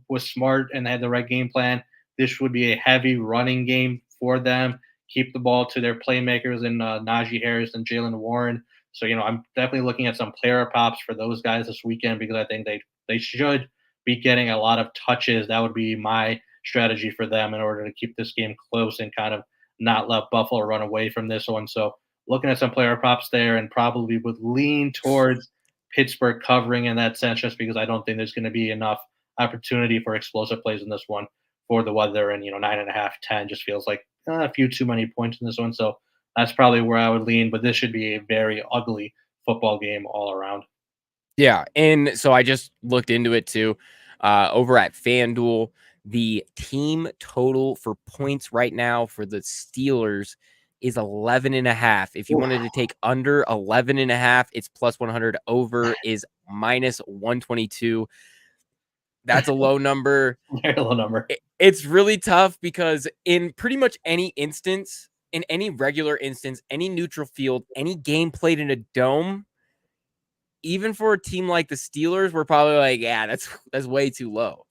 was smart and had the right game plan, this would be a heavy running game for them. Keep the ball to their playmakers in Najee Harris and Jalen Warren. So I'm definitely looking at some player props for those guys this weekend because I think they should be getting a lot of touches. That would be my strategy for them in order to keep this game close and kind of not let Buffalo run away from this one. So looking at some player props there and probably would lean towards Pittsburgh covering in that sense, just because I don't think there's going to be enough opportunity for explosive plays in this one for the weather. And 9.5, 10 just feels like a few too many points in this one. So that's probably where I would lean. But this should be a very ugly football game all around. Yeah, and so I just looked into it too. Over at FanDuel, the team total for points right now for the Steelers is 11.5. If you wanted to take under 11.5, it's plus 100. Over is minus 122. That's a low number. Very low number. It's really tough because in pretty much any instance, in any regular instance, any neutral field, any game played in a dome, even for a team like the Steelers, we're probably like, yeah, that's way too low.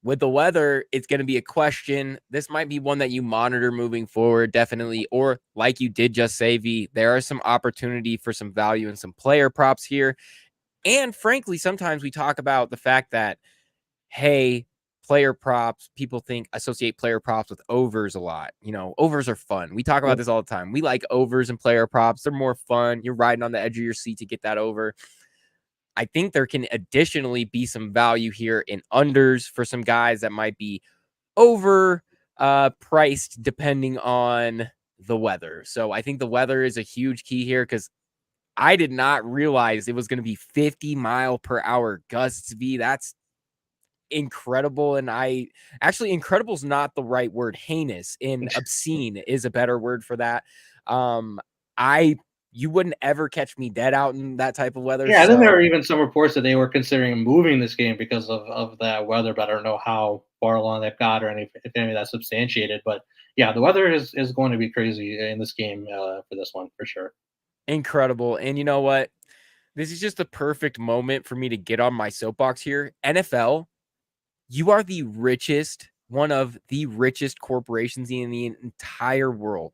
With the weather, it's going to be a question. This might be one that you monitor moving forward, definitely. Or like you did just say, V, there are some opportunity for some value and some player props here. And frankly, sometimes we talk about the fact that, hey, player props, people associate player props with overs a lot. Overs are fun. We talk about this all the time. We like overs and player props. They're more fun. You're riding on the edge of your seat to get that over. I think there can additionally be some value here in unders for some guys that might be over priced depending on the weather. So I think the weather is a huge key here because I did not realize it was going to be 50-mile-per-hour gusts. V, that's incredible. And incredible is not the right word. Heinous and obscene is a better word for that. I you wouldn't ever catch me dead out in that type of weather. Yeah, I think there So were even some reports that they were considering moving this game because of that weather, but I don't know how far along they've got or if any of that's substantiated. But yeah, the weather is going to be crazy in this game for this one for sure. incredible. And you know what? This is just the perfect moment for me to get on my soapbox here. NFL, you are the richest, one of the richest corporations in the entire world.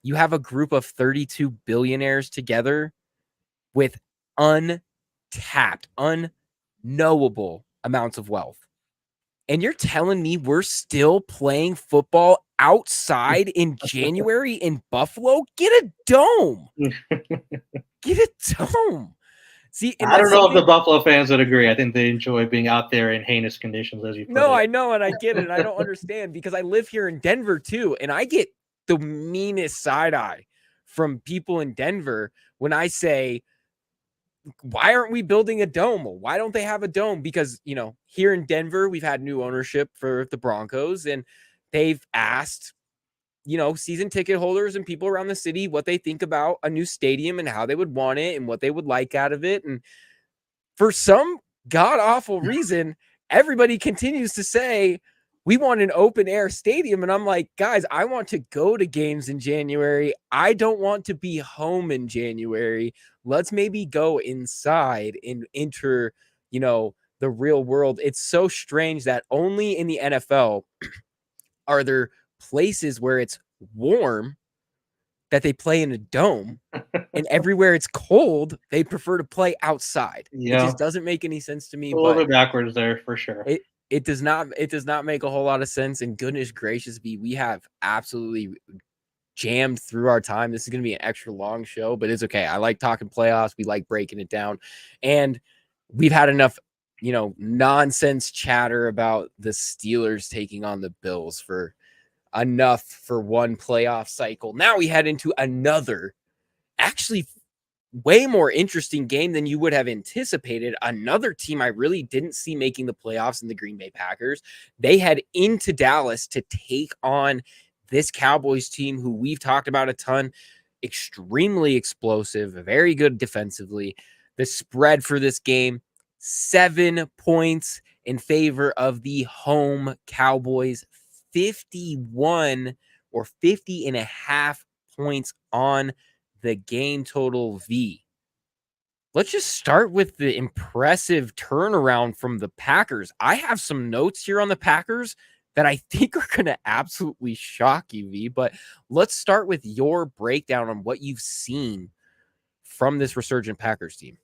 You have a group of 32 billionaires together with untapped, unknowable amounts of wealth. And you're telling me we're still playing football outside in January in Buffalo? Get a dome. Get a dome. See, and I don't that's know if something. the Buffalo fans would agree. I think they enjoy being out there in heinous conditions, as you put No, it. I know, and I get it. And I don't understand because I live here in Denver too. And I get the meanest side eye from people in Denver when I say, why aren't we building a dome? Why don't they have a dome? Because, here in Denver, we've had new ownership for the Broncos, and they've asked, season ticket holders and people around the city what they think about a new stadium and how they would want it and what they would like out of it. And for some god awful reason, everybody continues to say, we want an open air stadium. And I'm like, guys, I want to go to games in January. I don't want to be home in January. Let's maybe go inside and enter, the real world. It's so strange that only in the NFL are there places where it's warm that they play in a dome, and everywhere it's cold, they prefer to play outside. It Yeah, just doesn't make any sense to me, a little but bit backwards there for sure. it does not make a whole lot of sense. And goodness gracious me, we have absolutely jammed through our time. This is going to be an extra long show, but it's okay. I like talking playoffs. We like breaking it down. And we've had enough, nonsense chatter about the Steelers taking on the Bills for enough for one playoff cycle. Now we head into another, actually way more interesting game than you would have anticipated. Another team I really didn't see making the playoffs in the Green Bay Packers. They head into Dallas to take on this Cowboys team who we've talked about a ton. Extremely explosive, very good defensively. The spread for this game, 7 points in favor of the home Cowboys, 51 or 50 and a half points on the game total V. Let's just start with the impressive turnaround from the Packers. I have some notes here on the Packers that I think are going to absolutely shock you, V. But let's start with your breakdown on what you've seen from this resurgent Packers team.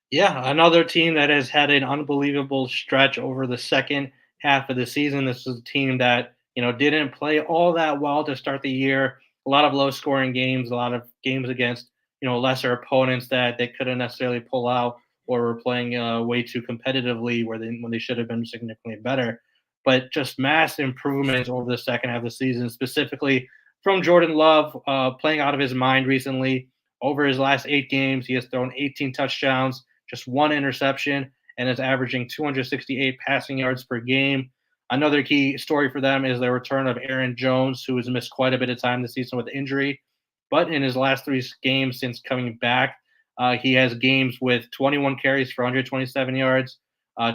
Yeah, another team that has had an unbelievable stretch over the second half of the season. This is a team that, didn't play all that well to start the year. A lot of low scoring games, a lot of games against, lesser opponents that they couldn't necessarily pull out or were playing way too competitively when they should have been significantly better. But just mass improvements over the second half of the season, specifically from Jordan Love, playing out of his mind recently. Over his last 8 games, he has thrown 18 touchdowns, just one interception, and is averaging 268 passing yards per game. Another key story for them is the return of Aaron Jones, who has missed quite a bit of time this season with injury. But in his last 3 games since coming back, he has games with 21 carries for 127 yards,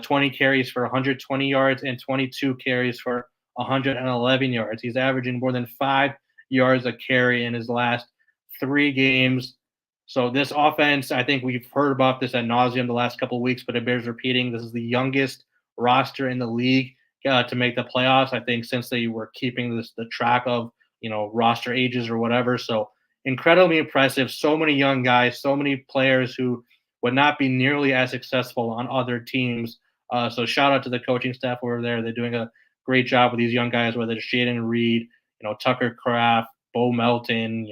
20 carries for 120 yards, and 22 carries for 111 yards. He's averaging more than 5 yards a carry in his last 3 games. So this offense, I think we've heard about this ad nauseum the last couple of weeks, but it bears repeating. This is the youngest roster in the league to make the playoffs. I think since they were keeping the track of roster ages or whatever. So incredibly impressive. So many young guys, so many players who would not be nearly as successful on other teams. So shout out to the coaching staff over there. They're doing a great job with these young guys, whether it's Shaden Reed, Tucker Kraft, Bo Melton,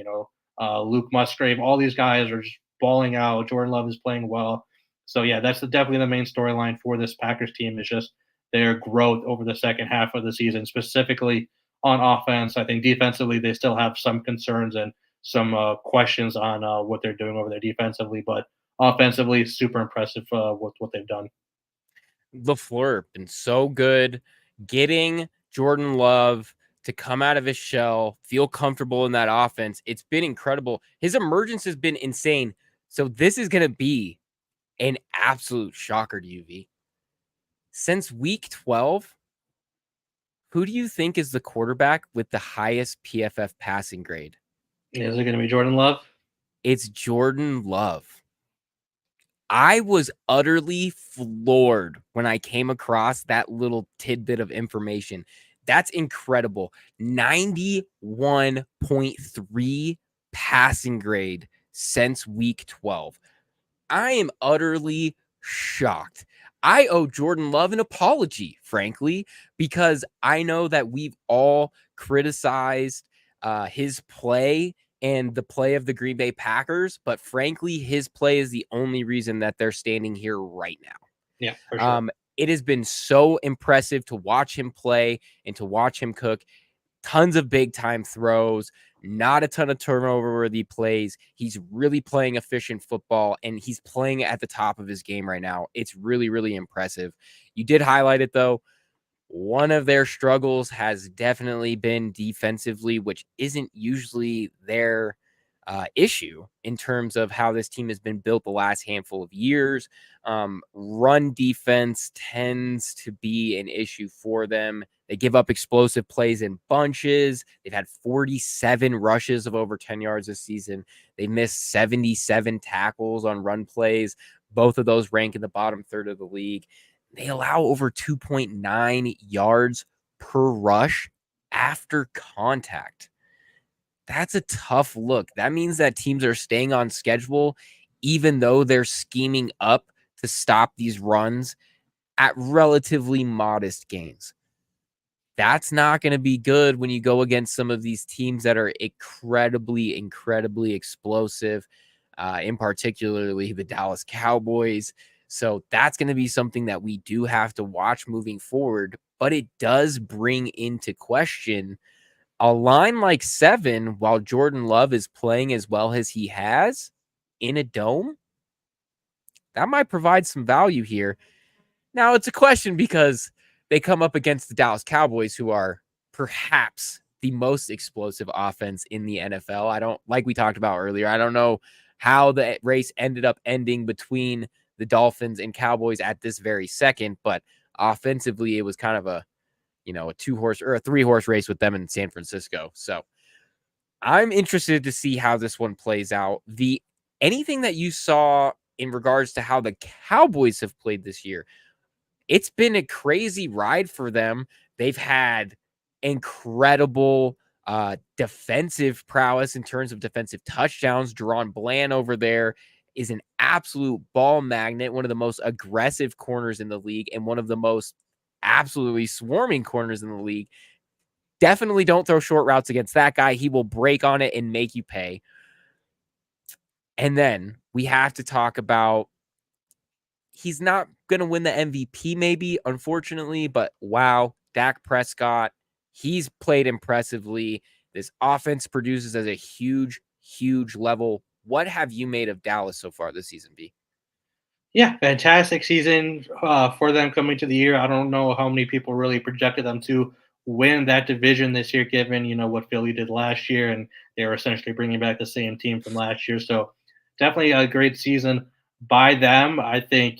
Luke Musgrave, all these guys are just balling out. Jordan Love is playing well. So yeah, that's definitely the main storyline for this Packers team is just their growth over the second half of the season, specifically on offense. I think defensively they still have some concerns and some questions on what they're doing over there defensively, but offensively, super impressive with what they've done. LaFleur been so good getting Jordan Love to come out of his shell, feel comfortable in that offense. It's been incredible. His emergence has been insane. So this is going to be an absolute shocker to you, V. Since week 12, who do you think is the quarterback with the highest PFF passing grade? Is it going to be Jordan Love? It's Jordan Love. I was utterly floored when I came across that little tidbit of information. That's incredible. 91.3 passing grade since week 12. I am utterly shocked. I owe Jordan Love an apology, frankly, because I know that we've all criticized his play and the play of the Green Bay Packers, but frankly, his play is the only reason that they're standing here right now. Yeah, for sure. It has been so impressive to watch him play and to watch him cook. Tons of big time throws, not a ton of turnover worthy plays. He's really playing efficient football, and he's playing at the top of his game right now. It's really, really impressive. You did highlight it, though. One of their struggles has definitely been defensively, which isn't usually their issue in terms of how this team has been built the last handful of years. Run defense tends to be an issue for them. They give up explosive plays in bunches. They've had 47 rushes of over 10 yards this season. They missed 77 tackles on run plays. Both of those rank in the bottom third of the league. They allow over 2.9 yards per rush after contact. That's a tough look. That means that teams are staying on schedule, even though they're scheming up to stop these runs at relatively modest gains. That's not going to be good when you go against some of these teams that are incredibly, incredibly explosive, in particularly the Dallas Cowboys. So that's going to be something that we do have to watch moving forward, but it does bring into question a line like 7 while Jordan Love is playing as well as he has in a dome. That might provide some value here. Now, it's a question because they come up against the Dallas Cowboys, who are perhaps the most explosive offense in the NFL. Like we talked about earlier, I don't know how the race ended up ending between the Dolphins and Cowboys at this very second, but offensively, it was kind of a 2-horse or a 3-horse race with them in San Francisco. So I'm interested to see how this one plays out. Anything that you saw in regards to how the Cowboys have played this year, it's been a crazy ride for them. They've had incredible defensive prowess in terms of defensive touchdowns. Deron Bland over there is an absolute ball magnet, one of the most aggressive corners in the league and one of the most absolutely swarming corners in the league. Definitely don't throw short routes against that guy. He will break on it and make you pay. And then we have to talk about, he's not going to win the MVP maybe, unfortunately, but wow, Dak Prescott, he's played impressively. This offense produces at a huge, huge level. What have you made of Dallas so far this season, B? Yeah, fantastic season for them coming to the year. I don't know how many people really projected them to win that division this year, given what Philly did last year, and they were essentially bringing back the same team from last year. So definitely a great season by them. I think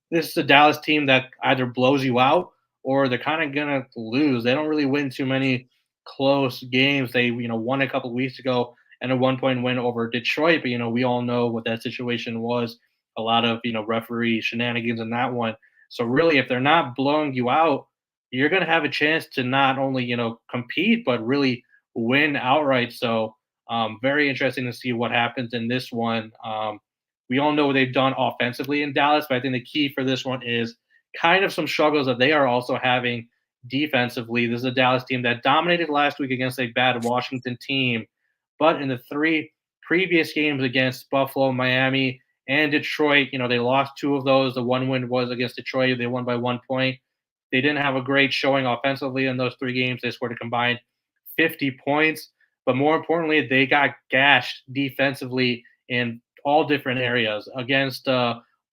this is a Dallas team that either blows you out or they're kind of gonna lose. They don't really win too many close games. They won a couple of weeks ago and a 1-point win over Detroit, but we all know what that situation was. A lot of referee shenanigans in that one. So really, if they're not blowing you out, you're gonna have a chance to not only compete but really win outright. So very interesting to see what happens in this one. We all know what they've done offensively in Dallas, but I think the key for this one is kind of some struggles that they are also having defensively. This is a Dallas team that dominated last week against a bad Washington team, but in the 3 previous games against Buffalo, Miami, and Detroit, they lost 2 of those. The one win was against Detroit. They won by 1 point. They didn't have a great showing offensively in those 3 games. They scored a combined 50 points, but more importantly, they got gashed defensively in all different areas. Against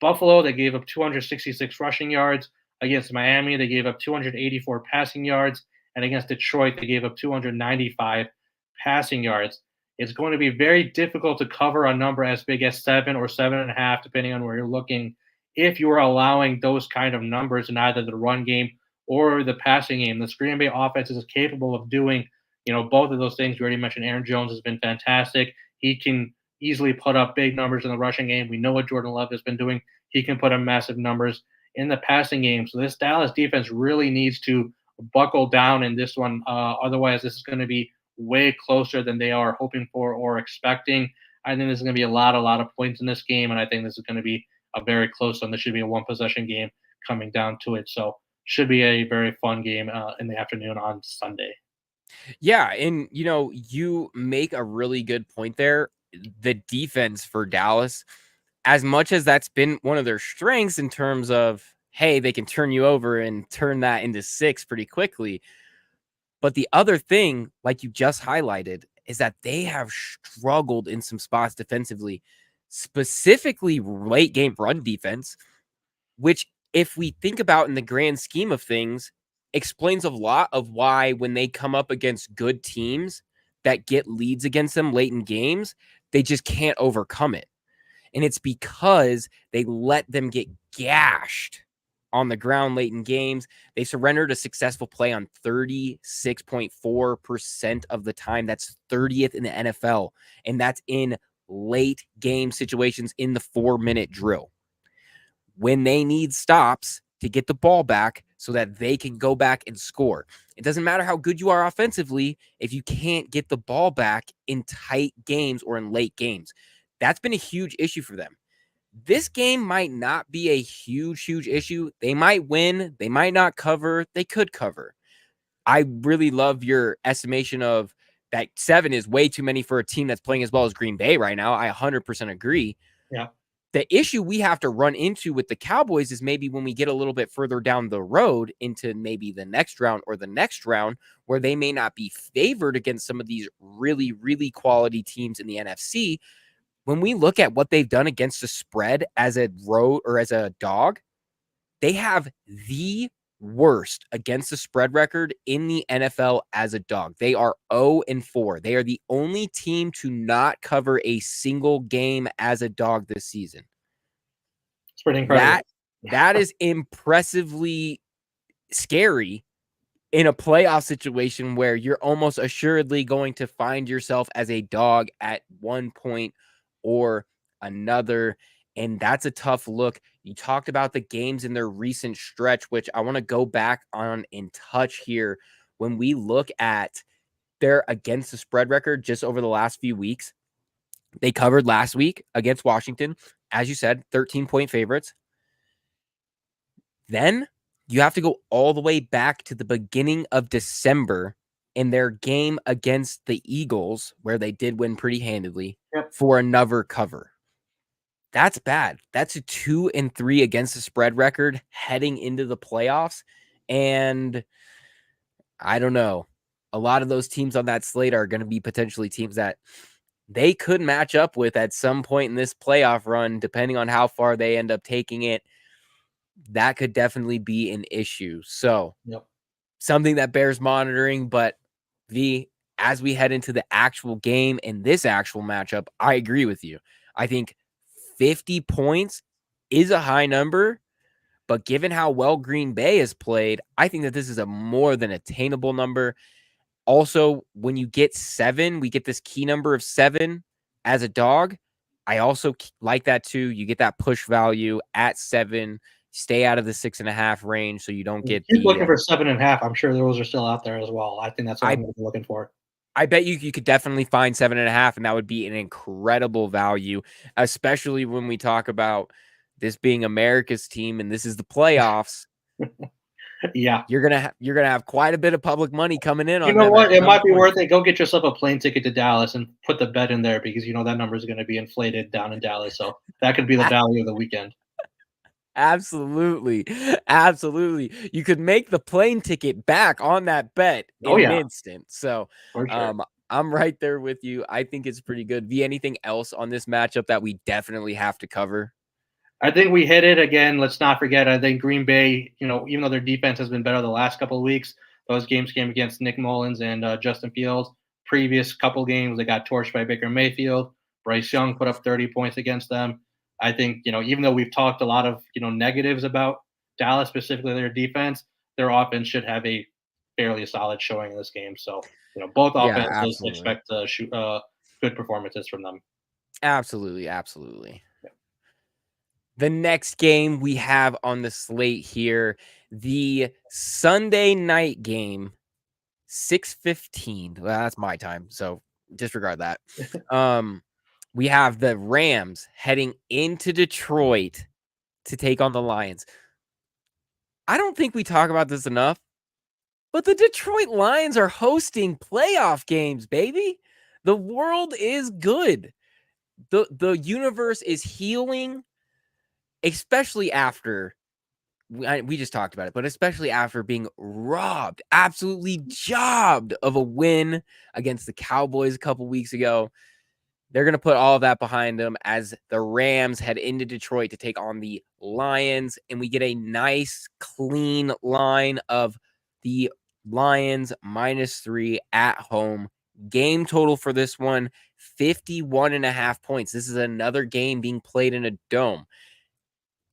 Buffalo, they gave up 266 rushing yards. Against Miami, they gave up 284 passing yards. and against Detroit, they gave up 295 passing yards. It's going to be very difficult to cover a number as big as 7 or 7.5, depending on where you're looking, if you are allowing those kind of numbers in either the run game or the passing game. This Green Bay offense is capable of doing, both of those things. We already mentioned Aaron Jones has been fantastic. He can easily put up big numbers in the rushing game. We know what Jordan Love has been doing. He can put up massive numbers in the passing game. So this Dallas defense really needs to buckle down in this one. Otherwise, this is going to be way closer than they are hoping for or expecting. I think there's going to be a lot of points in this game, and I think this is going to be a very close one. This should be a one possession game coming down to it. So should be a very fun game in the afternoon on Sunday. Yeah, and you make a really good point there. The defense for Dallas, as much as that's been one of their strengths in terms of, hey, they can turn you over and turn that into 6 pretty quickly. But the other thing, like you just highlighted, is that they have struggled in some spots defensively, specifically late game run defense, which, if we think about in the grand scheme of things, explains a lot of why when they come up against good teams that get leads against them late in games, they just can't overcome it. And it's because they let them get gashed on the ground late in games. They surrendered a successful play on 36.4% of the time. That's 30th in the NFL. And that's in late game situations in the 4-minute drill, when they need stops to get the ball back so that they can go back and score. It doesn't matter how good you are offensively if you can't get the ball back in tight games or in late games. That's been a huge issue for them. This game might not be a huge issue. They might win. They might not cover. They could cover. I really love your estimation of that 7 is way too many for a team that's playing as well as Green Bay right now. I 100% agree. Yeah. The issue we have to run into with the Cowboys is maybe when we get a little bit further down the road into maybe the next round or the next round, where they may not be favored against some of these really, really quality teams in the NFC. When we look at what they've done against the spread as a road or as a dog, they have the worst against the spread record in the NFL as a dog. They are 0-4. They are the only team to not cover a single game as a dog this season. It's pretty incredible. That is impressively scary in a playoff situation where you're almost assuredly going to find yourself as a dog at one point or another. And that's a tough look. You talked about the games in their recent stretch, which I want to go back on and touch here. When we look at their against the spread record just over the last few weeks, they covered last week against Washington, as you said, 13-point favorites. Then you have to go all the way back to the beginning of December in their game against the Eagles, where they did win pretty handedly, for another cover. That's bad. That's a 2-3 against the spread record heading into the playoffs. And I don't know. A lot of those teams on that slate are going to be potentially teams that they could match up with at some point in this playoff run, depending on how far they end up taking it. That could definitely be an issue. So something that bears monitoring. But as we head into the actual game and this actual matchup, I agree with you. I think 50 points is a high number, but given how well Green Bay has played, I think that this is a more than attainable number. Also, when you get 7, we get this key number of 7 as a dog. I also like that too. You get that push value at 7. Stay out of the 6.5 range so you don't get keep looking for 7.5. I'm sure those are still out there as well. I think that's what I'm going to be looking for. I bet you could definitely find 7.5, and that would be an incredible value, especially when we talk about this being America's team and this is the playoffs. Yeah, you're gonna have quite a bit of public money coming in. You know what? It might be worth it. Go get yourself a plane ticket to Dallas and put the bet in there, because that number is going to be inflated down in Dallas. So that could be the value of the weekend. Absolutely. You could make the plane ticket back on that bet in an instant. So I'm right there with you. I think it's pretty good. Anything else on this matchup that we definitely have to cover? I think we hit it again. Let's not forget, I think Green Bay, even though their defense has been better the last couple of weeks, Those games came against Nick Mullins and Justin Fields. Previous couple games, they got torched by Baker Mayfield. Bryce Young put up 30 points against them. I think, even though we've talked a lot of, negatives about Dallas, specifically their defense, their offense should have a fairly solid showing in this game. So, both Yeah, offenses absolutely. expect good performances from them. Absolutely. Absolutely. The next game we have on the slate here, the Sunday night game, 6:15. Well, that's my time, so disregard that. We have the Rams heading into Detroit to take on the Lions. I don't think we talk about this enough, but the Detroit Lions are hosting playoff games, baby. The world is good. The universe is healing, especially after we just talked about it, but especially after being robbed, absolutely jobbed of a win against the Cowboys a couple weeks ago. They're going to put all of that behind them as the Rams head into Detroit to take on the Lions. And we get a nice, clean line of the Lions -3 at home. Game total for this one, 51.5 points. This is another game being played in a dome.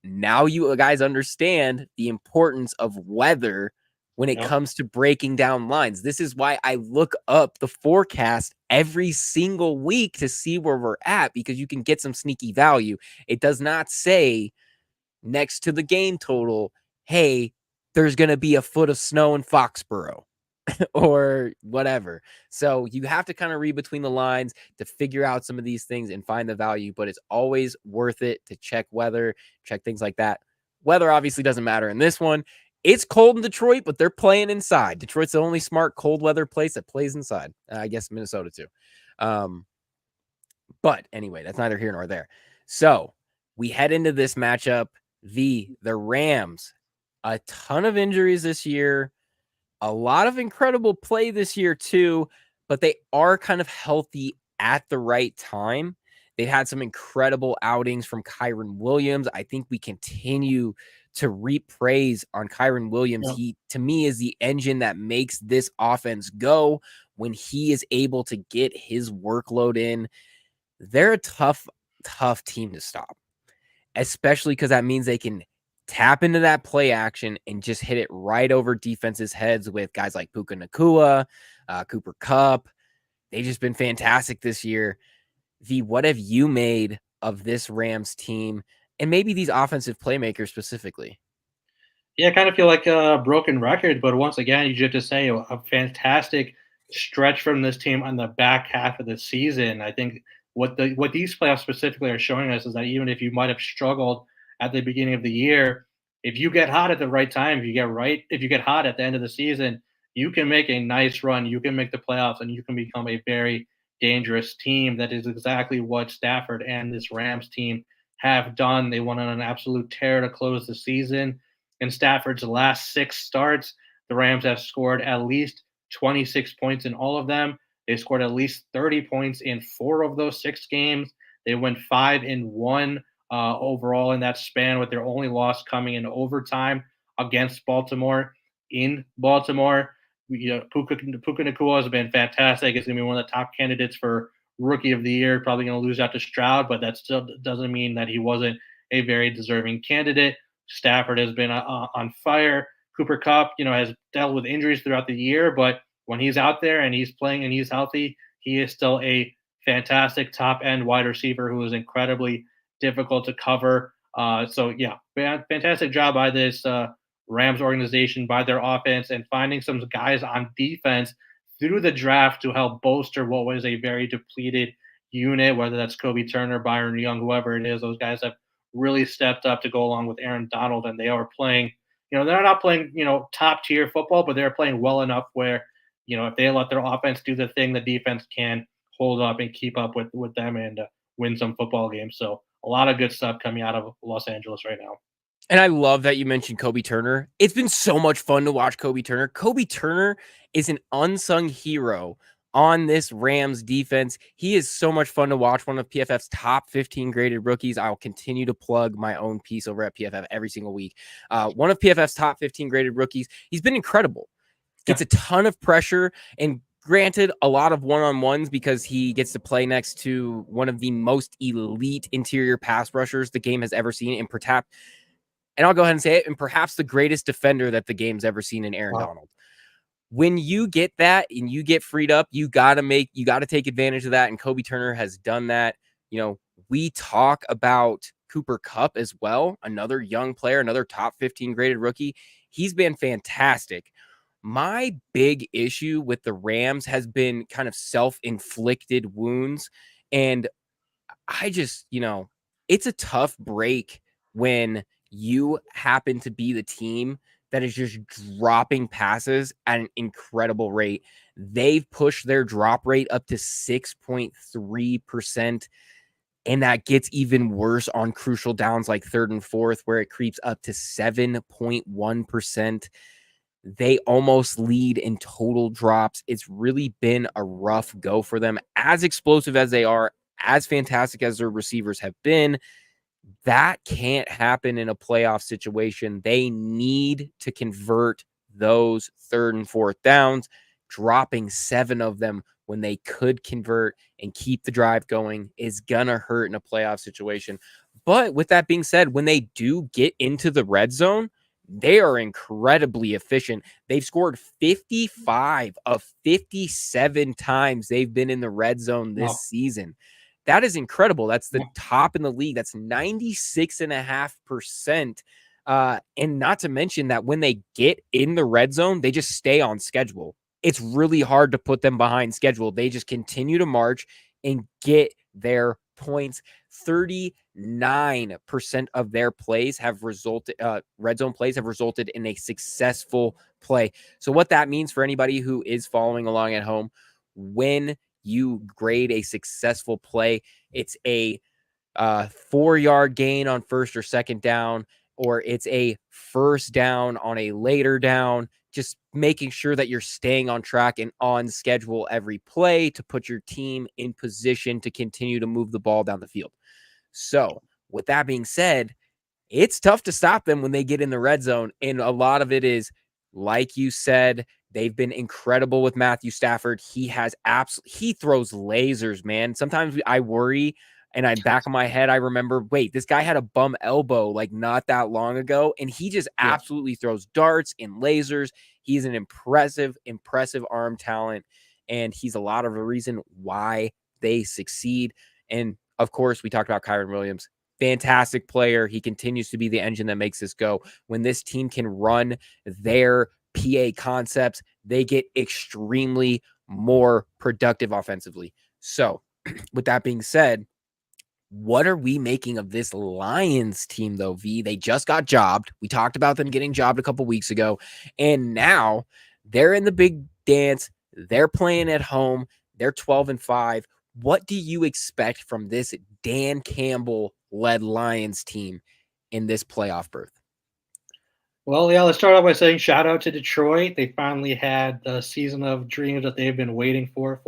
Now you guys understand the importance of weather when it comes to breaking down lines. This is why I look up the forecast every single week to see where we're at, because you can get some sneaky value. It does not say next to the game total, hey, there's going to be a foot of snow in Foxborough or whatever. So you have to kind of read between the lines to figure out some of these things and find the value, but it's always worth it to check weather, check things like that. Weather obviously doesn't matter in this one. It's cold in Detroit, but they're playing inside. Detroit's the only smart cold weather place that plays inside. I guess Minnesota too. But anyway, that's neither here nor there. So we head into this matchup. The Rams, a ton of injuries this year. A lot of incredible play this year too, but they are kind of healthy at the right time. They've had some incredible outings from Kyren Williams. I think we continue to reap praise on Kyren Williams. Yeah. He, to me, is the engine that makes this offense go when he is able to get his workload in. They're a tough team to stop, especially because that means they can tap into that play action and just hit it right over defenses' heads with guys like Puka Nacua, Cooper Kupp. They've just been fantastic this year. V, what have you made of this Rams team and maybe these offensive playmakers specifically? Yeah, I kind of feel like a broken record, but once again, you just have to say a fantastic stretch from this team on the back half of the season. I think what these playoffs specifically are showing us is that even if you might have struggled at the beginning of the year, if you get hot at the right time, if you get hot at the end of the season, you can make a nice run. You can make the playoffs, and you can become a very dangerous team. That is exactly what Stafford and this Rams team have done. They went on an absolute tear to close the season. In Stafford's last 6 starts, the Rams have scored at least 26 points in all of them. They scored at least 30 points in 4 of those 6 games. They went 5-1 overall in that span, with their only loss coming in overtime against Baltimore in Baltimore. Puka Nacua has been fantastic. He's going to be one of the top candidates for Rookie of the Year. Probably going to lose out to Stroud, but that still doesn't mean that he wasn't a very deserving candidate. Stafford has been on fire. Cooper Kupp, has dealt with injuries throughout the year, but when he's out there and he's playing and he's healthy, he is still a fantastic top end wide receiver who is incredibly difficult to cover. So yeah, fantastic job by this Rams organization, by their offense, and finding some guys on defense through the draft to help bolster what was a very depleted unit, whether that's Kobe Turner, Byron Young, whoever it is. Those guys have really stepped up to go along with Aaron Donald, and they are playing, they're not playing, top tier football, but they're playing well enough where, if they let their offense do the thing, the defense can hold up and keep up with them and win some football games. So a lot of good stuff coming out of Los Angeles right now. And I love that you mentioned Kobe Turner. It's been so much fun to watch Kobe Turner. Kobe Turner is an unsung hero on this Rams defense. He is so much fun to watch. One of PFF's top 15 graded rookies. I'll continue to plug my own piece over at PFF every single week. One of PFF's top 15 graded rookies. He's been incredible. gets a ton of pressure, and granted, a lot of one-on-ones because he gets to play next to one of the most elite interior pass rushers the game has ever seen, and I'll go ahead and say it, and perhaps the greatest defender that the game's ever seen in Aaron Donald. When you get that and you get freed up, you got to take advantage of that. And Kobe Turner has done that. We talk about Cooper Kupp as well, another young player, another top 15 graded rookie. He's been fantastic. My big issue with the Rams has been kind of self-inflicted wounds. And I just, it's a tough break when you happen to be the team that is just dropping passes at an incredible rate. They've pushed their drop rate up to 6.3%. And that gets even worse on crucial downs like third and fourth, where it creeps up to 7.1%. They almost lead in total drops. It's really been a rough go for them. As explosive as they are, as fantastic as their receivers have been, that can't happen in a playoff situation. They need to convert those third and fourth downs. Dropping 7 of them when they could convert and keep the drive going is gonna hurt in a playoff situation. But with that being said, when they do get into the red zone, they are incredibly efficient. They've scored 55 of 57 times they've been in the red zone this season. That is incredible. That's the top in the league. That's 96.5%. And not to mention that when they get in the red zone, they just stay on schedule. It's really hard to put them behind schedule. They just continue to march and get their points. 39% of their plays have resulted, red zone plays have resulted in a successful play. So what that means for anybody who is following along at home, when you grade a successful play, it's a 4-yard gain on first or second down, or it's a first down on a later down, just making sure that you're staying on track and on schedule every play to put your team in position to continue to move the ball down the field. So with that being said, it's tough to stop them when they get in the red zone. And a lot of it is, like you said, they've been incredible with Matthew Stafford. He throws lasers, man. Sometimes I worry, and in back of my head, I remember, wait, this guy had a bum elbow like not that long ago, and he just absolutely throws darts and lasers. He's an impressive arm talent, and he's a lot of the reason why they succeed. And of course, we talked about Kyren Williams. Fantastic player. He continues to be the engine that makes this go. When this team can run their PA concepts, they get extremely more productive offensively. So, with that being said, what are we making of this Lions team, though, V? They just got jobbed. We talked about them getting jobbed a couple weeks ago, and now they're in the big dance. They're playing at home. They're 12-5. What do you expect from this Dan Campbell-led Lions team in this playoff berth? Well, yeah, let's start off by saying shout out to Detroit. They finally had the season of dreams that they've been waiting for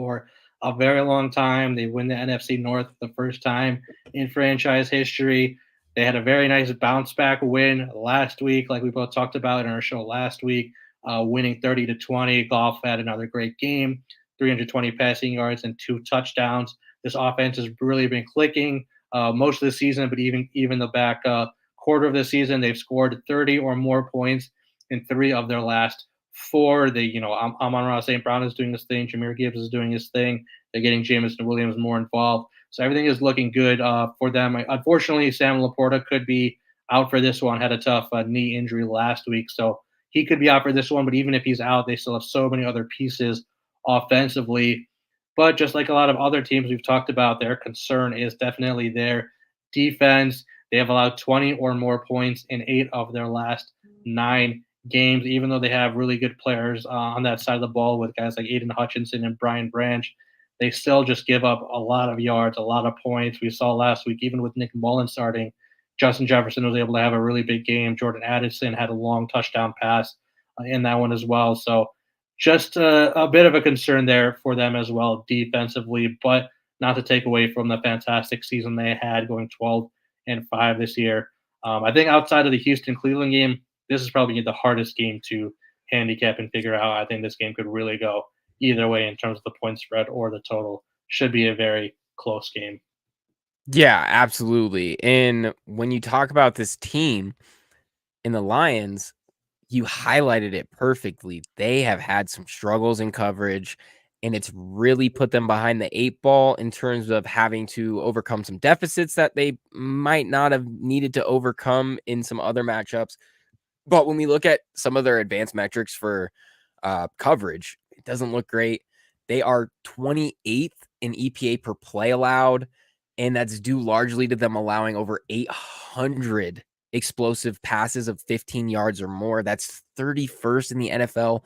a very long time. They win the NFC North for the first time in franchise history. They had a very nice bounce back win last week, like we both talked about in our show last week, winning 30-20. Goff had another great game, 320 passing yards and 2 touchdowns. This offense has really been clicking most of the season, but even the back quarter of the season, they've scored 30 or more points in 3 of their last 4. Amon-Ra St. Brown is doing his thing. Jahmyr Gibbs is doing his thing. They're getting Jameson Williams more involved. So everything is looking good for them. Unfortunately, Sam Laporta could be out for this one. Had a tough knee injury last week, so he could be out for this one. But even if he's out, they still have so many other pieces offensively. But just like a lot of other teams we've talked about, their concern is definitely their defense. They have allowed 20 or more points in 8 of their last 9 games, even though they have really good players on that side of the ball with guys like Aiden Hutchinson and Brian Branch. They still just give up a lot of yards, a lot of points. We saw last week, even with Nick Mullen starting, Justin Jefferson was able to have a really big game. Jordan Addison had a long touchdown pass in that one as well. So just a bit of a concern there for them as well defensively, but not to take away from the fantastic season they had going 12-5 this year. I think outside of the Houston-Cleveland game, this is probably the hardest game to handicap and figure out how I think this game could really go either way in terms of the point spread or the total. Should be a very close game. Yeah, absolutely. And when you talk about this team in the Lions, you highlighted it perfectly. They have had some struggles in coverage, and it's really put them behind the 8 ball in terms of having to overcome some deficits that they might not have needed to overcome in some other matchups. But when we look at some of their advanced metrics for coverage, it doesn't look great. They are 28th in EPA per play allowed, and that's due largely to them allowing over 800 explosive passes of 15 yards or more. That's 31st in the NFL,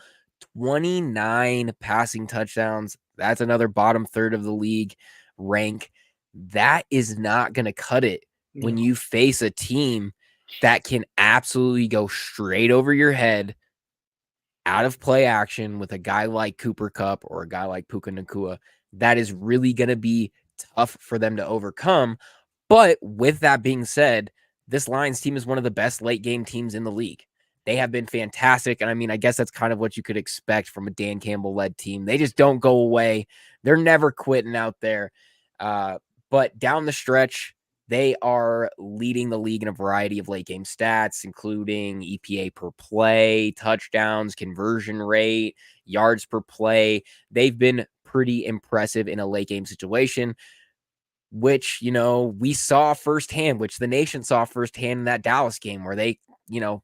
29 passing touchdowns. That's another bottom third of the league rank. That is not going to cut it when you face a team that can absolutely go straight over your head out of play action with a guy like Cooper Kupp or a guy like Puka Nacua. That is really going to be tough for them to overcome. But with that being said, this Lions team is one of the best late game teams in the league. They have been fantastic. And I mean, I guess that's kind of what you could expect from a Dan Campbell led team. They just don't go away. They're never quitting out there. But down the stretch, they are leading the league in a variety of late game stats, including EPA per play, touchdowns, conversion rate, yards per play. They've been pretty impressive in a late game situation, which, we saw firsthand, which the nation saw firsthand in that Dallas game where they,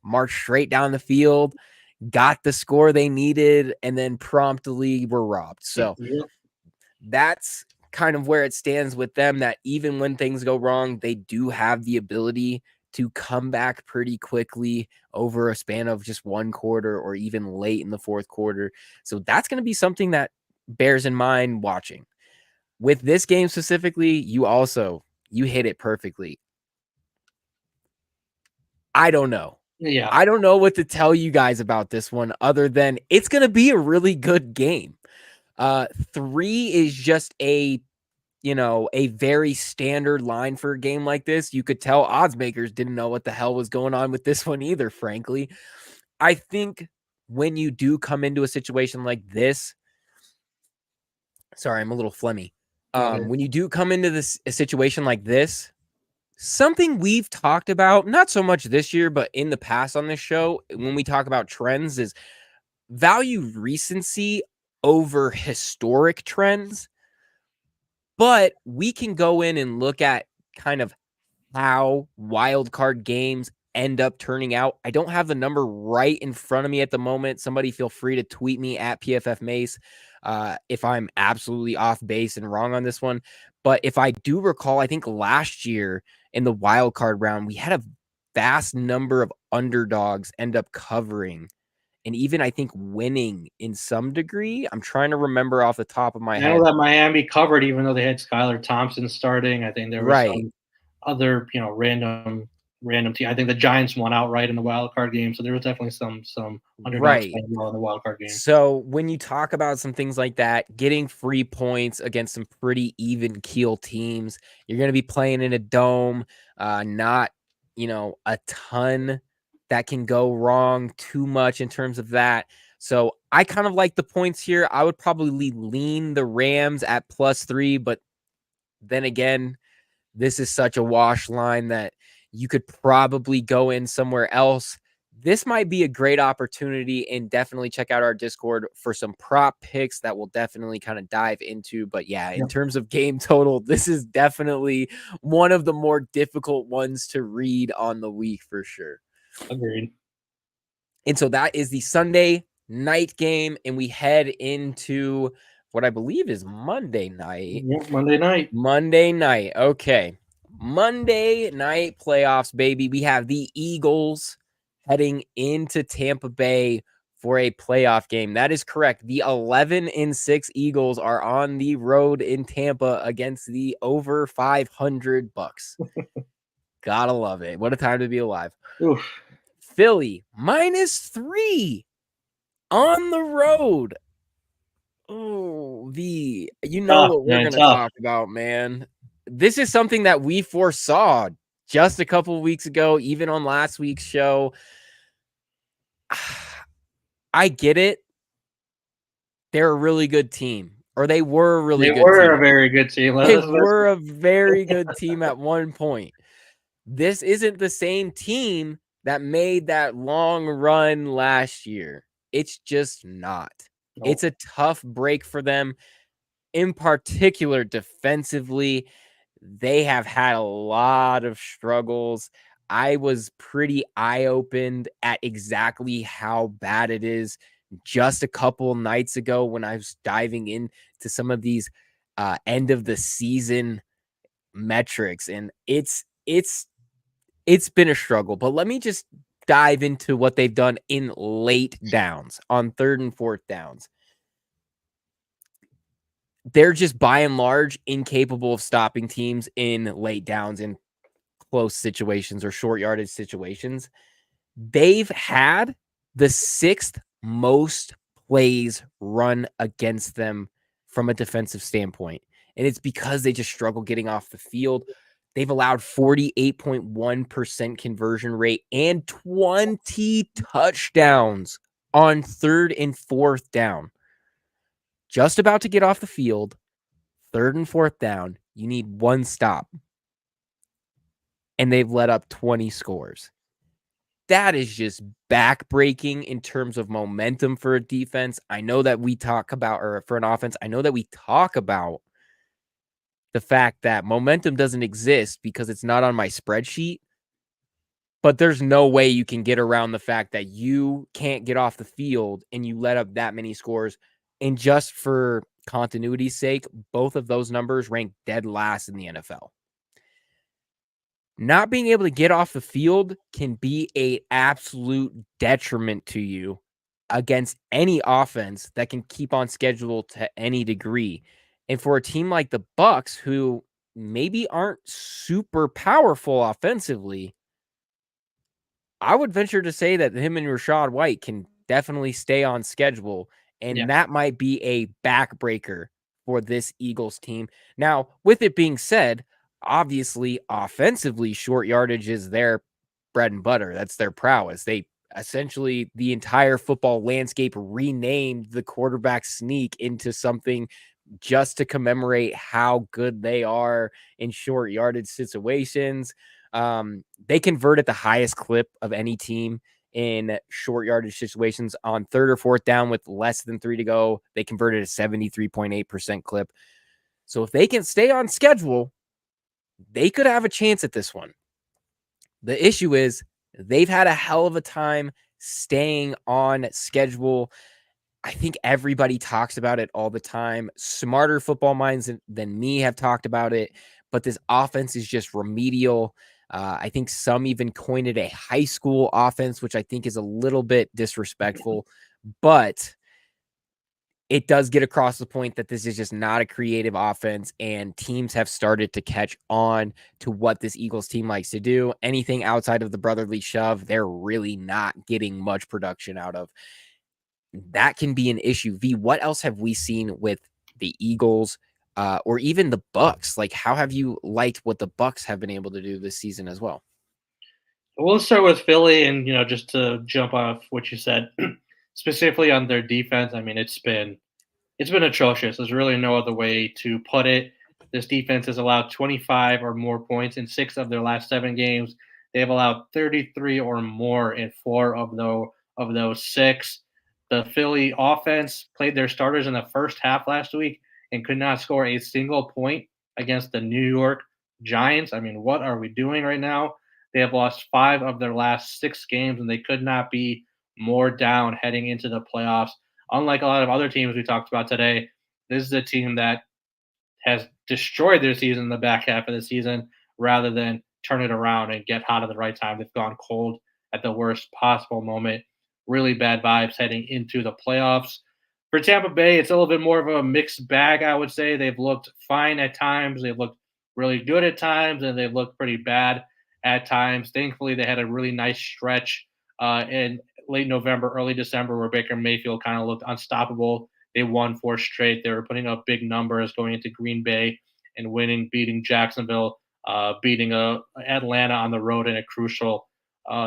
marched straight down the field, got the score they needed, and then promptly were robbed. So that's kind of where it stands with them, that even when things go wrong, they do have the ability to come back pretty quickly over a span of just one quarter or even late in the fourth quarter. So that's going to be something that bears in mind watching. With this game specifically, you hit it perfectly. I don't know. Yeah. I don't know what to tell you guys about this one other than it's going to be a really good game. 3 is just a very standard line for a game like this. You could tell Oddsmakers didn't know what the hell was going on with this one either, frankly. I think when you do come into a situation like this, sorry, I'm a little phlegmy. When you do come into a situation like this, something we've talked about, not so much this year, but in the past on this show, when we talk about trends, is value recency over historic trends. But we can go in and look at kind of how wildcard games end up turning out. I don't have the number right in front of me at the moment. Somebody feel free to tweet me at PFF Mace if I'm absolutely off base and wrong on this one. But if I do recall, I think last year in the wildcard round, we had a vast number of underdogs end up covering and even I think winning in some degree. I'm trying to remember off the top of my I head. know that Miami covered even though they had Skylar Thompson starting. I think there was Right. some other, random team. I think the Giants won outright in the wild card game, so there was definitely some underdogs Right. playing well in the wild card game. So when you talk about some things like that, getting free points against some pretty even keel teams, you're going to be playing in a dome, not, a ton that can go wrong too much in terms of that. So I kind of like the points here. I would probably lean the Rams at +3, but then again, this is such a wash line that you could probably go in somewhere else. This might be a great opportunity, and definitely check out our Discord for some prop picks that we'll definitely kind of dive into. But yeah, in terms of game total, this is definitely one of the more difficult ones to read on the week for sure. Agreed. And so that is the Sunday night game, and we head into what I believe is Monday night. Yep, Monday night. Monday night. Okay. Monday night playoffs, baby. We have the Eagles heading into Tampa Bay for a playoff game. That is correct. The 11-6 Eagles are on the road in Tampa against the over 500 Bucks. Gotta love it. What a time to be alive. Oof. Philly -3 on the road. Oh, you know what we're going to talk about, man. This is something that we foresaw just a couple of weeks ago, even on last week's show. I get it. They're a really good team, or they were a really They good were a team. very good team. They were a very good team at one point. This isn't the same team that made that long run last year. It's just not. It's a tough break for them. In particular, defensively, they have had a lot of struggles. I was pretty eye-opened at exactly how bad it is just a couple nights ago when I was diving into some of these end of the season metrics, and it's been a struggle. But let me just dive into what they've done in late downs on 3rd and 4th downs. They're just by and large incapable of stopping teams in late downs in close situations or short yardage situations. They've had the 6th most plays run against them from a defensive standpoint. And it's because they just struggle getting off the field. They've allowed 48.1% conversion rate and 20 touchdowns on 3rd and 4th down. Just about to get off the field, 3rd and 4th down, you need one stop. And they've let up 20 scores. That is just backbreaking in terms of momentum for a defense. I know that we talk about, or for an offense, I know that we talk about the fact that momentum doesn't exist because it's not on my spreadsheet. But there's no way you can get around the fact that you can't get off the field and you let up that many scores. And just for continuity's sake, both of those numbers rank dead last in the NFL. Not being able to get off the field can be an absolute detriment to you against any offense that can keep on schedule to any degree. And for a team like the Bucks, who maybe aren't super powerful offensively, I would venture to say that him and Rachaad White can definitely stay on schedule, and that might be a backbreaker for this Eagles team. Now, with it being said, obviously, offensively, short yardage is their bread and butter. That's their prowess. They essentially, the entire football landscape renamed the quarterback sneak into something just to commemorate how good they are in short yardage situations. They convert at the highest clip of any team in short yardage situations. On 3rd or 4th down with less than 3 to go, they converted a 73.8% clip. So if they can stay on schedule, they could have a chance at this one. The issue is they've had a hell of a time staying on schedule. I think everybody talks about it all the time. Smarter football minds than me have talked about it, but this offense is just remedial. I think some even coined it a high school offense, which I think is a little bit disrespectful, but it does get across the point that this is just not a creative offense, and teams have started to catch on to what this Eagles team likes to do. Anything outside of the brotherly shove, they're really not getting much production out of. That can be an issue. V, what else have we seen with the Eagles or even the Bucks? Like, how have you liked what the Bucks have been able to do this season as well? We'll start with Philly, and just to jump off what you said, specifically on their defense. I mean, it's been atrocious. There's really no other way to put it. This defense has allowed 25 or more points in 6 of their last 7 games. They've allowed 33 or more in 4 of those 6. The Philly offense played their starters in the first half last week and could not score a single point against the New York Giants. I mean, what are we doing right now? They have lost 5 of their last 6 games, and they could not be more down heading into the playoffs. Unlike a lot of other teams we talked about today, this is a team that has destroyed their season in the back half of the season rather than turn it around and get hot at the right time. They've gone cold at the worst possible moment. Really bad vibes heading into the playoffs. For Tampa Bay, it's a little bit more of a mixed bag, I would say. They've looked fine at times. They've looked really good at times, and they've looked pretty bad at times. Thankfully, they had a really nice stretch in late November, early December, where Baker Mayfield kind of looked unstoppable. They won 4 straight. They were putting up big numbers going into Green Bay and winning, beating Jacksonville, beating Atlanta on the road in a crucial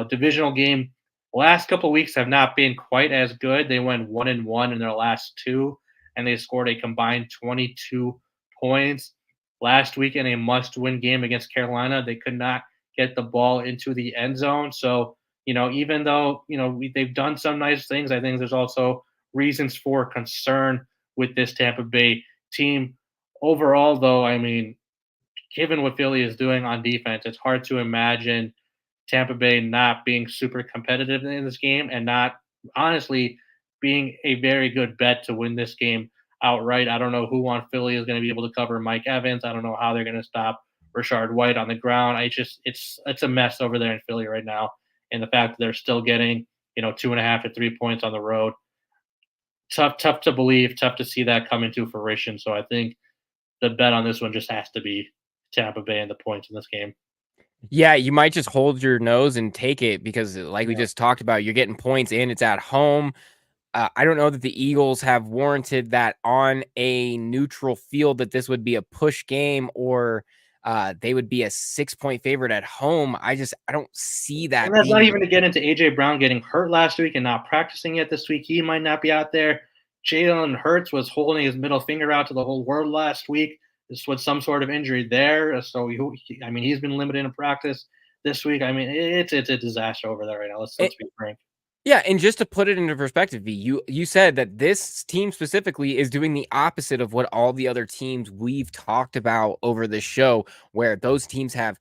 divisional game. last couple of weeks have not been quite as good. They went 1-1 in their last two, and they scored a combined 22 points. Last week in a must-win game against Carolina, they could not get the ball into the end zone. So, even though they've done some nice things, I think there's also reasons for concern with this Tampa Bay team. Overall, though, I mean, given what Philly is doing on defense, it's hard to imagine Tampa Bay not being super competitive in this game and not honestly being a very good bet to win this game outright. I don't know who on Philly is going to be able to cover Mike Evans. I don't know how they're going to stop Rashard White on the ground. It's a mess over there in Philly right now. And the fact that they're still getting 2.5 to 3 points on the road, tough to believe, tough to see that come into fruition. So I think the bet on this one just has to be Tampa Bay and the points in this game. Yeah, you might just hold your nose and take it because, like we just talked about, you're getting points and it's at home. I don't know that the Eagles have warranted that on a neutral field that this would be a push game or they would be a 6-point favorite at home. I don't see And that that's not being the even to get into AJ Brown getting hurt last week and not practicing yet this week. He might not be out there. Jalen Hurts was holding his middle finger out to the whole world last week. This was some sort of injury there. So he's been limited in practice this week. I mean, it's a disaster over there right now. Let's be frank. Yeah, and just to put it into perspective, V, you said that this team specifically is doing the opposite of what all the other teams we've talked about over this show, where those teams have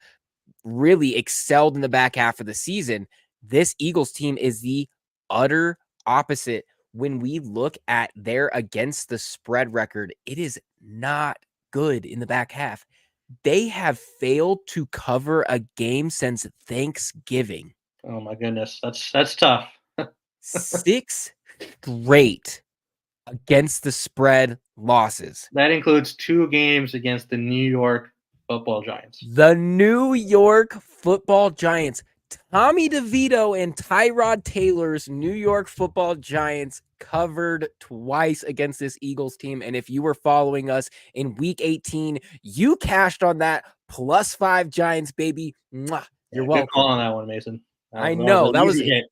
really excelled in the back half of the season. This Eagles team is the utter opposite. When we look at their against the spread record, it is not good in the back half. They have failed to cover a game since Thanksgiving. Oh my goodness, that's tough. 6 straight against the spread losses. That includes 2 games against the New York Football Giants. The New York Football Giants. Tommy DeVito and Tyrod Taylor's New York Football Giants covered twice against this Eagles team. And if you were following us in week 18, you cashed on that +5 Giants, baby. Mwah, you're welcome. Good call on that one, Mason. I know that was easy hit.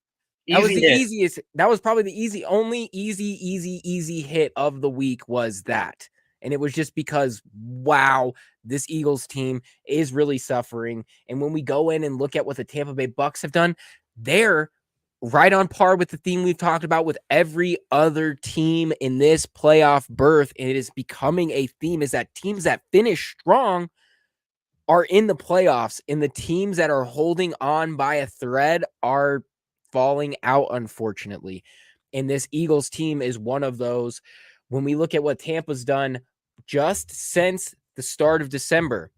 That was the easiest. That was probably the only easy hit of the week was that. And it was just because, wow, this Eagles team is really suffering. And when we go in and look at what the Tampa Bay Bucks have done, they're right on par with the theme we've talked about with every other team in this playoff berth. And it is becoming a theme is that teams that finish strong are in the playoffs, and the teams that are holding on by a thread are falling out, unfortunately. And this Eagles team is one of those. When we look at what Tampa's done just since the start of December,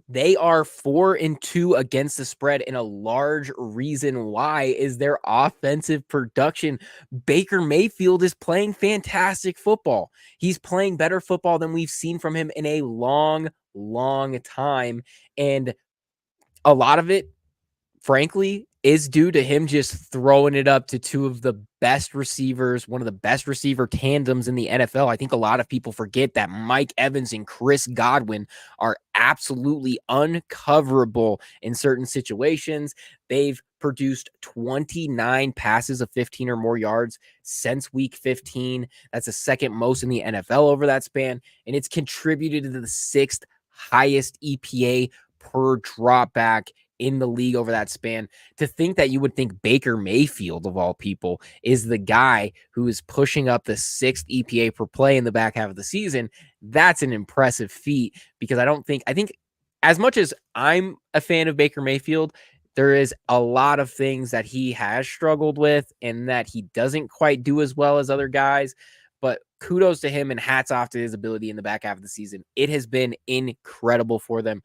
they are 4-2 against the spread, and a large reason why is their offensive production. Baker Mayfield is playing fantastic football. He's playing better football than we've seen from him in a long time. And a lot of it, frankly, is due to him just throwing it up to 2 of the best receivers, one of the best receiver tandems in the NFL. I think a lot of people forget that Mike Evans and Chris Godwin are absolutely uncoverable in certain situations. They've produced 29 passes of 15 or more yards since week 15. That's the second most in the NFL over that span, and it's contributed to the 6th highest EPA per dropback in the league over that span. To think that you would think Baker Mayfield, of all people, is the guy who is pushing up the 6th EPA per play in the back half of the season, that's an impressive feat, because I think as much as I'm a fan of Baker Mayfield, there is a lot of things that he has struggled with and that he doesn't quite do as well as other guys. But kudos to him and hats off to his ability in the back half of the season. It has been incredible for them.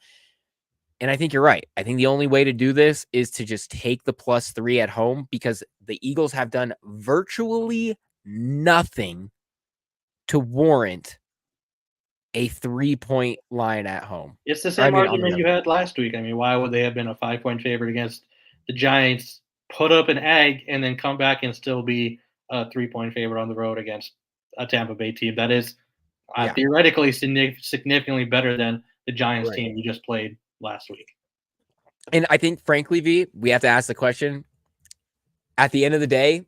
And I think you're right. I think the only way to do this is to just take the +3 at home, because the Eagles have done virtually nothing to warrant a 3-point line at home. It's the same argument you had last week. I mean, why would they have been a 5-point favorite against the Giants, put up an egg, and then come back and still be a 3-point favorite on the road against a Tampa Bay team that is theoretically significantly better than the Giants team you just played last week? And I think, frankly, V, we have to ask the question, At the end of the day,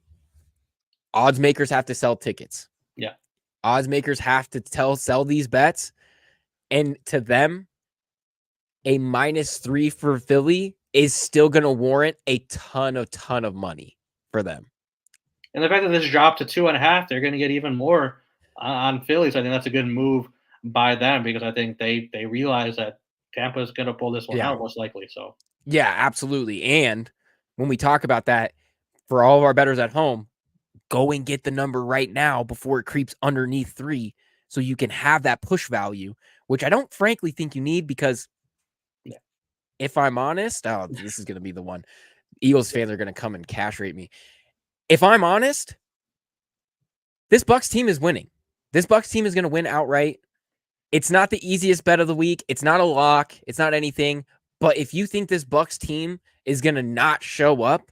odds makers have to sell tickets. Yeah. Odds makers have to sell these bets. And to them, a -3 for Philly is still going to warrant a ton of money for them. And the fact that this dropped to 2.5, they're going to get even more on Philly. So I think that's a good move by them because I think they realize that Tampa is going to pull this one Yeah. out most likely. So Yeah, absolutely. And when we talk about that, for all of our bettors at home, go and get the number right now before it creeps underneath 3 so you can have that push value, which I don't frankly think you need because yeah. if I'm honest, this is going to be the one. Eagles fans are going to come and cash rate me. If I'm honest, this Bucks team is winning. This Bucks team is going to win outright. It's not the easiest bet of the week. It's not a lock. It's not anything. But if you think this Bucks team is going to not show up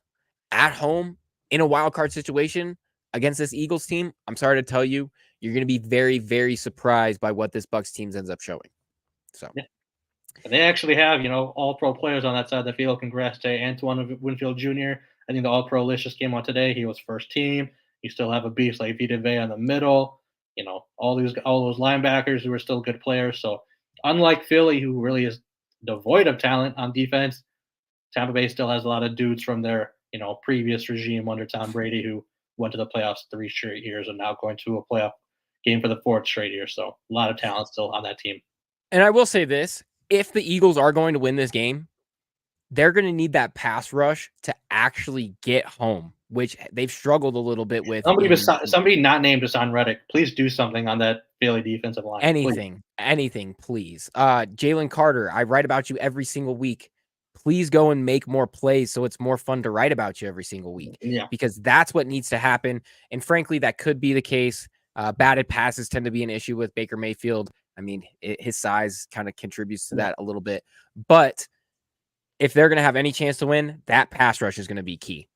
at home in a wild card situation against this Eagles team, I'm sorry to tell you, you're going to be very, very surprised by what this Bucks team ends up showing. So, Yeah. And they actually have, all pro players on that side of the field. Congrats to Antoine Winfield Jr. I think the all pro list just came out today. He was first team. You still have a beast like Vita Vea in the middle. All those linebackers who are still good players. So unlike Philly, who really is devoid of talent on defense, Tampa Bay still has a lot of dudes from their, previous regime under Tom Brady who went to the playoffs 3 straight years and now going to a playoff game for the 4th straight year. So a lot of talent still on that team. and I will say this, if the Eagles are going to win this game, they're going to need that pass rush to actually get home, which they've struggled a little bit with. Somebody not named Hassan Reddick, please do something on that Philly defensive line. Anything, please. Jalen Carter, I write about you every single week. Please go and make more plays so it's more fun to write about you every single week. Yeah. Because that's what needs to happen. And frankly, that could be the case. Batted passes tend to be an issue with Baker Mayfield. I mean, his size kind of contributes to that a little bit. But if they're going to have any chance to win, that pass rush is going to be key.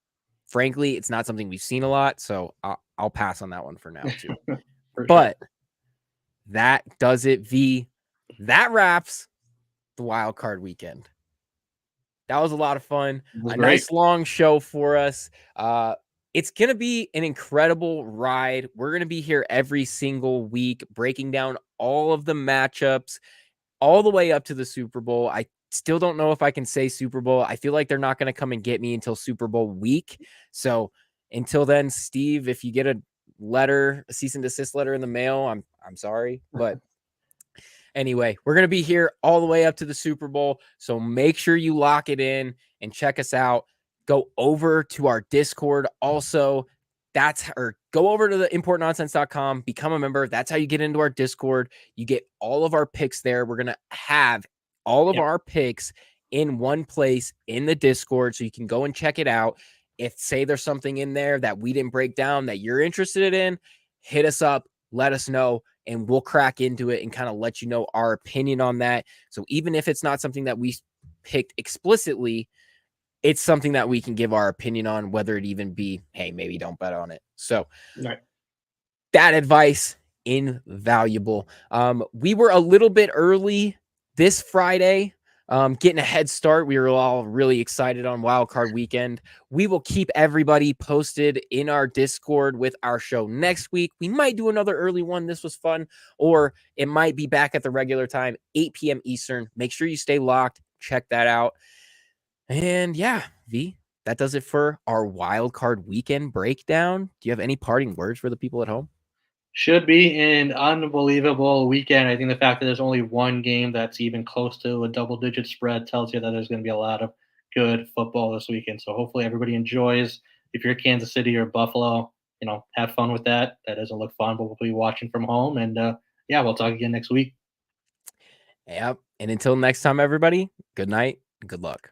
Frankly, it's not something we've seen a lot, so I'll pass on that one for now too. But that does it. That wraps the wild card weekend. That was a lot of fun. Nice long show for us. It's going to be an incredible ride. We're going to be here every single week, breaking down all of the matchups all the way up to the Super Bowl. I still don't know if I can say Super Bowl. I feel like they're not going to come and get me until Super Bowl week. So until then, Steve, if you get a cease and desist letter in the mail, I'm sorry. But anyway, we're going to be here all the way up to the Super Bowl. So make sure you lock it in and check us out. Go over to our Discord. Also, go over to the importnonsense.com, become a member. That's how you get into our Discord. You get all of our picks there. We're going to have all of our picks in one place in the Discord. So you can go and check it out. If say there's something in there that we didn't break down that you're interested in, hit us up, let us know, and we'll crack into it and kind of let you know our opinion on that. So even if it's not something that we picked explicitly, it's something that we can give our opinion on, whether it even be, hey, maybe don't bet on it. So that advice, invaluable. We were a little bit early this Friday, getting a head start. We were all really excited on Wildcard weekend. We will keep everybody posted in our Discord with our show next week. We might do another early one. This was fun. Or it might be back at the regular time, 8 p.m. Eastern. Make sure you stay locked. Check that out. And yeah, V, that does it for our Wildcard weekend breakdown. Do you have any parting words for the people at home? Should be an unbelievable weekend. I think the fact that there's only one game that's even close to a double-digit spread tells you that there's going to be a lot of good football this weekend. So hopefully everybody enjoys. If you're Kansas City or Buffalo, have fun with that. That doesn't look fun, but we'll be watching from home. And we'll talk again next week. Yep. And until next time, everybody, good night and good luck.